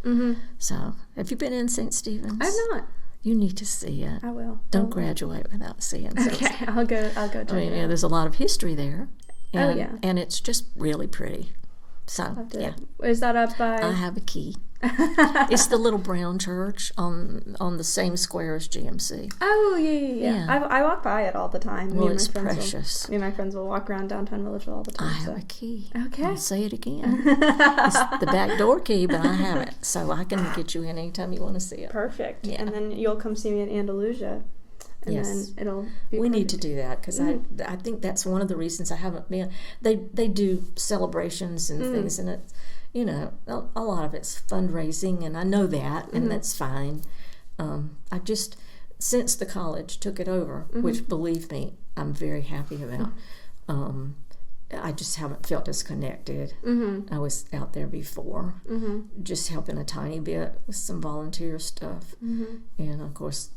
C: So, have you been in St. Stephen's?
B: I've not.
C: You need to see it.
B: I will.
C: Don't graduate without seeing it.
B: Okay, I'll go check it out.
C: There's a lot of history there. And,
B: yeah.
C: And it's just really pretty. So, yeah.
B: Is that up by...
C: I have a key. It's the little brown church on the same square as GMC.
B: Oh, yeah. I walk by it all the time.
C: Well, it's precious.
B: Me and my friends will walk around downtown Milledgeville all the time.
C: I have a key.
B: Okay.
C: I'll say it again. It's the back door key, but I have it. So I can get you in anytime you want to see it.
B: Perfect.
C: Yeah.
B: And then you'll come see me in Andalusia. And then it'll be
C: we need to do that because I think that's one of the reasons I haven't been. They do celebrations and things, and it, a lot of it's fundraising, and I know that, and that's fine. I just, since the college took it over, which believe me, I'm very happy about. I just haven't felt disconnected. I was out there before, just helping a tiny bit with some volunteer stuff. And of course,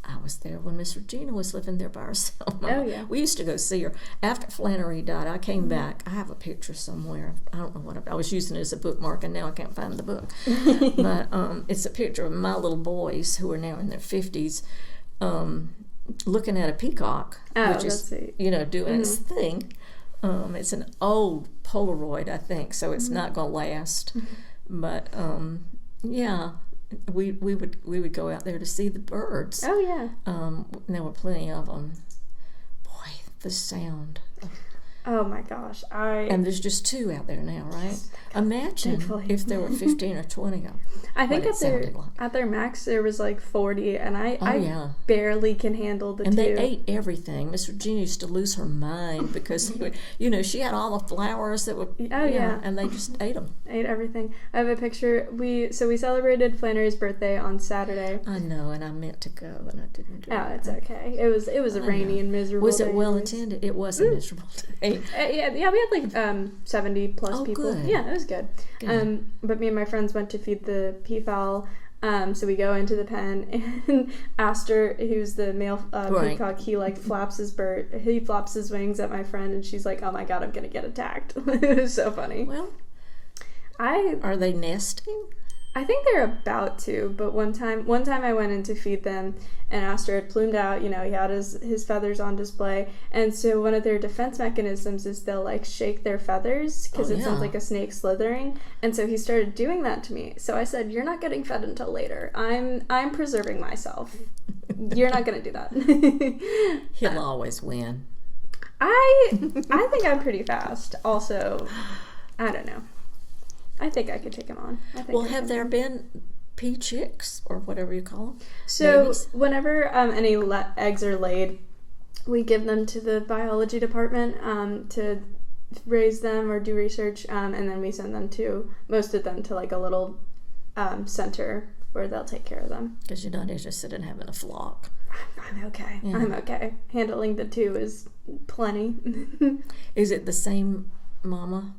C: I was there when Miss Regina was living there by herself.
B: Oh, yeah.
C: We used to go see her. After Flannery died, I came back. I have a picture somewhere. I don't know what I was using it as a bookmark, and now I can't find the book. But it's a picture of my little boys who are now in their 50s looking at a peacock, which is, doing its thing. It's an old Polaroid, I think, so it's not going to last. But, we would go out there to see the birds.
B: Oh, yeah.
C: There were plenty of them. Boy, the sound.
B: Oh, my gosh.
C: And there's just 2 out there now, right? Imagine if there were 15 or 20 of them.
B: I think at their max there was like 40, and I barely can handle the 2.
C: And they ate everything. Miss Regina used to lose her mind because, she had all the flowers that were, and they just ate them.
B: Ate everything. I have a picture. We celebrated Flannery's birthday on Saturday.
C: I know, and I meant to go, and I didn't go.
B: Oh, it's okay. It was a rainy and miserable
C: Was
B: day.
C: it well attended? It was a miserable day.
B: Yeah, we had like 70 plus people.
C: Good.
B: Yeah, it was good. But me and my friends went to feed the peafowl. So we go into the pen, and Astor, who's the male peacock, he flaps his wings at my friend, and she's like, "Oh my god, I'm gonna get attacked." It was so funny.
C: Well, are they nesting?
B: I think they're about to, but one time I went in to feed them, and Astor had plumed out, he had his feathers on display, and so one of their defense mechanisms is they'll shake their feathers, because it sounds like a snake slithering, and so he started doing that to me. So I said, "You're not getting fed until later. I'm preserving myself. You're not going to do that."
C: He'll always win.
B: I think I'm pretty fast. Also, I don't know. I think I could take him on.
C: Have there been pea chicks or whatever you call them?
B: So
C: babies?
B: Whenever any eggs are laid, we give them to the biology department to raise them or do research, and then we send them most of them to a little center where they'll take care of them.
C: Because you're not interested in having a flock.
B: I'm okay. Yeah. I'm okay. Handling the 2 is plenty.
C: Is it the same mama?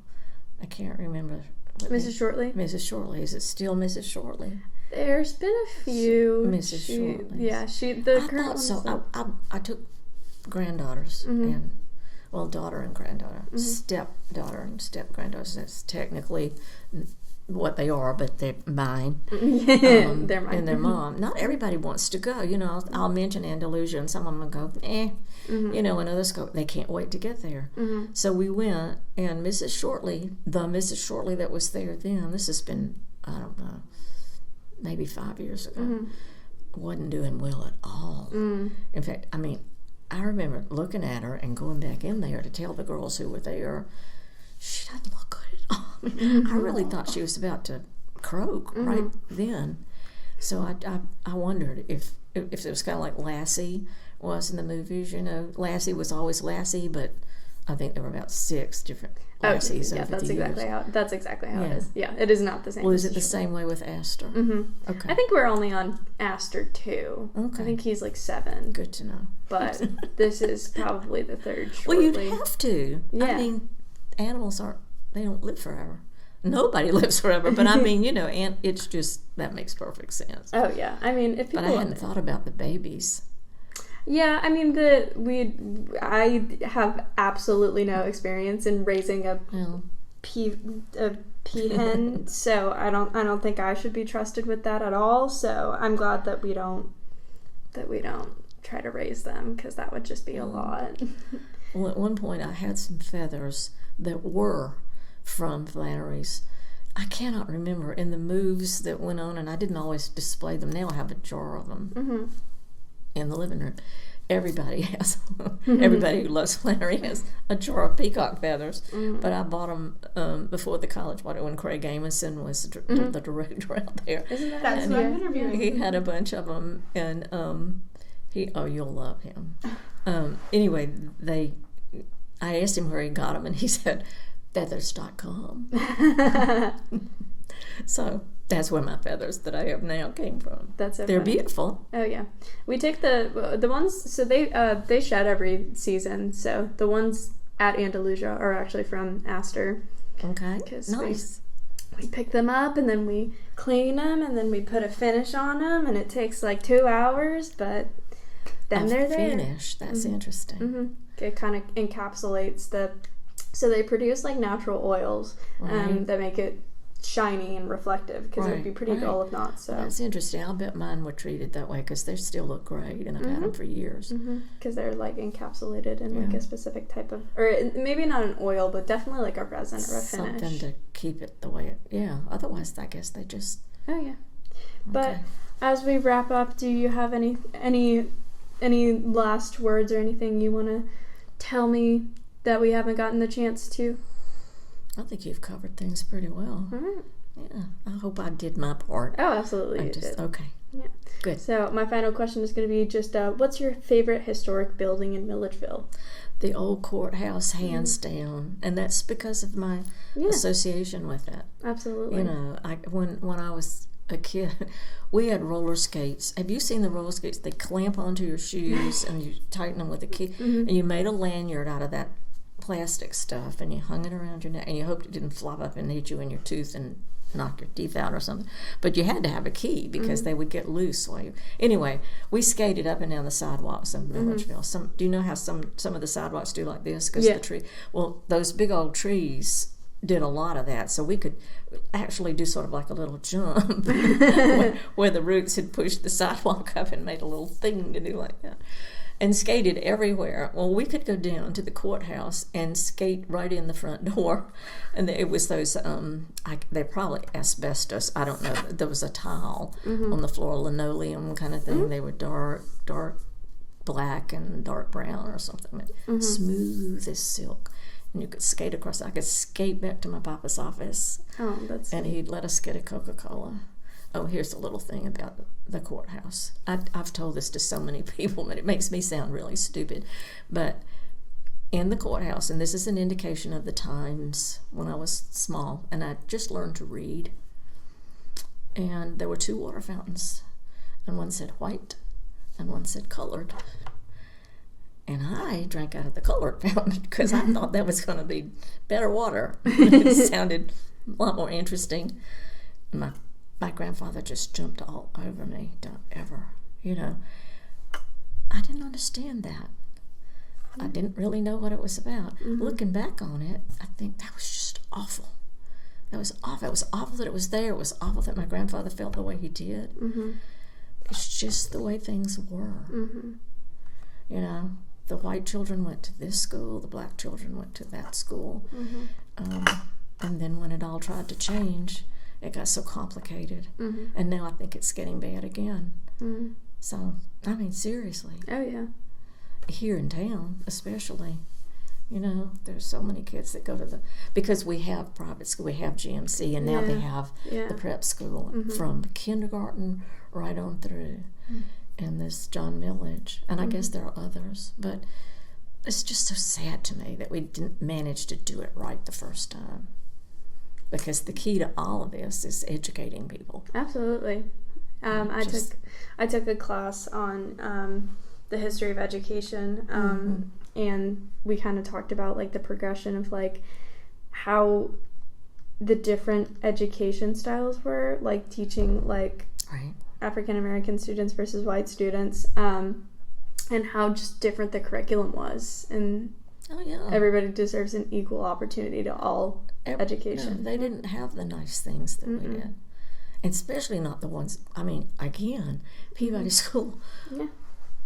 C: I can't remember.
B: Mrs. Shortley?
C: Mrs. Shortley. Is it still Mrs. Shortley?
B: There's been a few.
C: Mrs. Shortley.
B: Yeah,
C: I thought so. I took granddaughters and, daughter and granddaughter, stepdaughter and step-granddaughter. That's technically what they are, but they're mine.
B: They're mine.
C: And their mom. Not everybody wants to go. I'll mention Andalusia, and some of them go, and others go, they can't wait to get there. So we went, and Mrs. Shortley that was there then, this has been, I don't know, maybe 5 years ago, wasn't doing well at all. In fact, I remember looking at her and going back in there to tell the girls who were there, she doesn't look good at all. I really thought she was about to croak right then. So I wondered if it was kind of like Lassie was in the movies. Lassie was always Lassie, but I think there were about 6 different Lassies over the years.
B: That's exactly how it is. Yeah, it is not the same.
C: Well, is it the same way with Astor? Okay.
B: I think we're only on Astor 2.
C: Okay.
B: I think he's 7.
C: Good to know.
B: But this is probably the 3rd shortly.
C: Well, you'd have to.
B: Yeah.
C: Animals they don't live forever. Nobody lives forever, but and it's just, that makes perfect sense.
B: Oh, yeah. If people...
C: But I hadn't thought about the babies.
B: Yeah, I have absolutely no experience in raising a peahen, so I don't think I should be trusted with that at all. So I'm glad that we don't try to raise them, because that would just be a lot.
C: Well, at one point I had some feathers that were from Flannery's. I cannot remember in the moves that went on, and I didn't always display them. Now I have a jar of them in the living room. Everybody everybody who loves Flannery has a jar of peacock feathers. But I bought them before the college when Craig Amundsen was the director out there.
B: Isn't that
D: That's what I'm interviewing.
C: He had a bunch of them, and you'll love him. Anyway, I asked him where he got them, and he said feathers.com. So that's where my feathers that I have now came from.
B: That's so
C: They're
B: funny.
C: beautiful.
B: Oh yeah, we take the ones. So they shed every season. So the ones at Andalusia are actually from Astor.
C: Okay,
B: 'Cause
C: nice.
B: We pick them up and then we clean them and then we put a finish on them, and it takes like 2 hours, but then they're there.
C: Finish, that's interesting.
B: It kind of encapsulates so they produce like natural oils that make it shiny and reflective, because it would be pretty dull if not. So
C: that's interesting. I'll bet mine were treated that way because they still look great, and I've had them for years.
B: Because they're like encapsulated in like a specific type of, or maybe not an oil, but definitely like a resin or a finish.
C: Something to keep it the way it, otherwise I guess they just...
B: Oh yeah. But as we wrap up, do you have any last words or anything you want to tell me that we haven't gotten the chance to?
C: I think you've covered things pretty well.
B: All right.
C: Yeah, I hope I did my part.
B: Oh, absolutely, you did.
C: Okay.
B: Yeah.
C: Good.
B: So my final question is going to be just, what's your favorite historic building in Milledgeville?
C: The old courthouse, hands down, and that's because of my association with it.
B: Absolutely.
C: You know, when I was a kid, we had roller skates. Have you seen the roller skates? They clamp onto your shoes and you tighten them with a key, and you made a lanyard out of that plastic stuff, and you hung it around your neck, and you hoped it didn't flop up and hit you in your tooth and knock your teeth out or something. But you had to have a key because they would get loose while you... Anyway, we skated up and down the sidewalks of Milledgeville. Do you know how some of the sidewalks do like this? Because the tree... Well, those big old trees did a lot of that, so we could actually do sort of like a little jump where the roots had pushed the sidewalk up and made a little thing to do like that. And skated everywhere. Well, we could go down to the courthouse and skate right in the front door. And it was those, they're probably asbestos, I don't know. There was a tile on the floor, linoleum kind of thing. They were dark black and dark brown or something. Smooth as silk. And you could skate across. I could skate back to my papa's office.
B: Oh, that's
C: and he'd let us get a Coca-Cola. Oh, here's a little thing about the courthouse. I've told this to so many people, but it makes me sound really stupid. But in the courthouse, and this is an indication of the times when I was small, and I just learned to read, and there were 2 water fountains, and one said white, and one said colored. And I drank out of the colored fountain because I thought that was going to be better water. It sounded a lot more interesting. My grandfather just jumped all over me. Don't ever, I didn't understand that. I didn't really know what it was about. Looking back on it, I think that was just awful. That was awful. It was awful that it was there. It was awful that my grandfather felt the way he did. It's just the way things were. The white children went to this school, the black children went to that school. And then when it all tried to change, it got so complicated. And now I think it's getting bad again. So, I mean, seriously.
B: Oh, yeah.
C: Here in town, especially. There's so many kids that go to because we have private school, we have GMC, and now they have the prep school from kindergarten right on through. And this John Milledge, and I guess there are others, but it's just so sad to me that we didn't manage to do it right the first time. Because the key to all of this is educating people.
B: Absolutely. I took a class on the history of education, and we kind of talked about like the progression of like how the different education styles were, like teaching like African American students versus white students, and how just different the curriculum was, and everybody deserves an equal opportunity to all education.
C: No, they didn't have the nice things that we did, and especially not the ones. I mean, again, Peabody School. Yeah,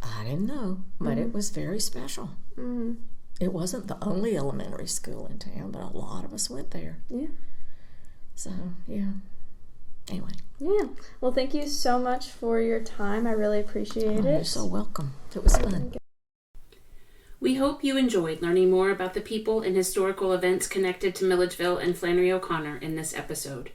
C: I didn't know, but it was very special. It wasn't the only elementary school in town, but a lot of us went there. Yeah. So Anyway.
B: Yeah. Well, thank you so much for your time. I really appreciate it.
C: You're so welcome. It was fun.
A: We hope you enjoyed learning more about the people and historical events connected to Milledgeville and Flannery O'Connor in this episode.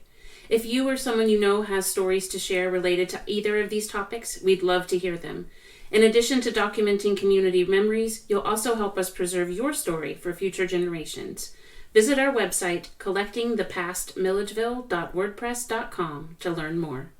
A: If you or someone you know has stories to share related to either of these topics, we'd love to hear them. In addition to documenting community memories, you'll also help us preserve your story for future generations. Visit our website, collectingthepastmilledgeville.wordpress.com, to learn more.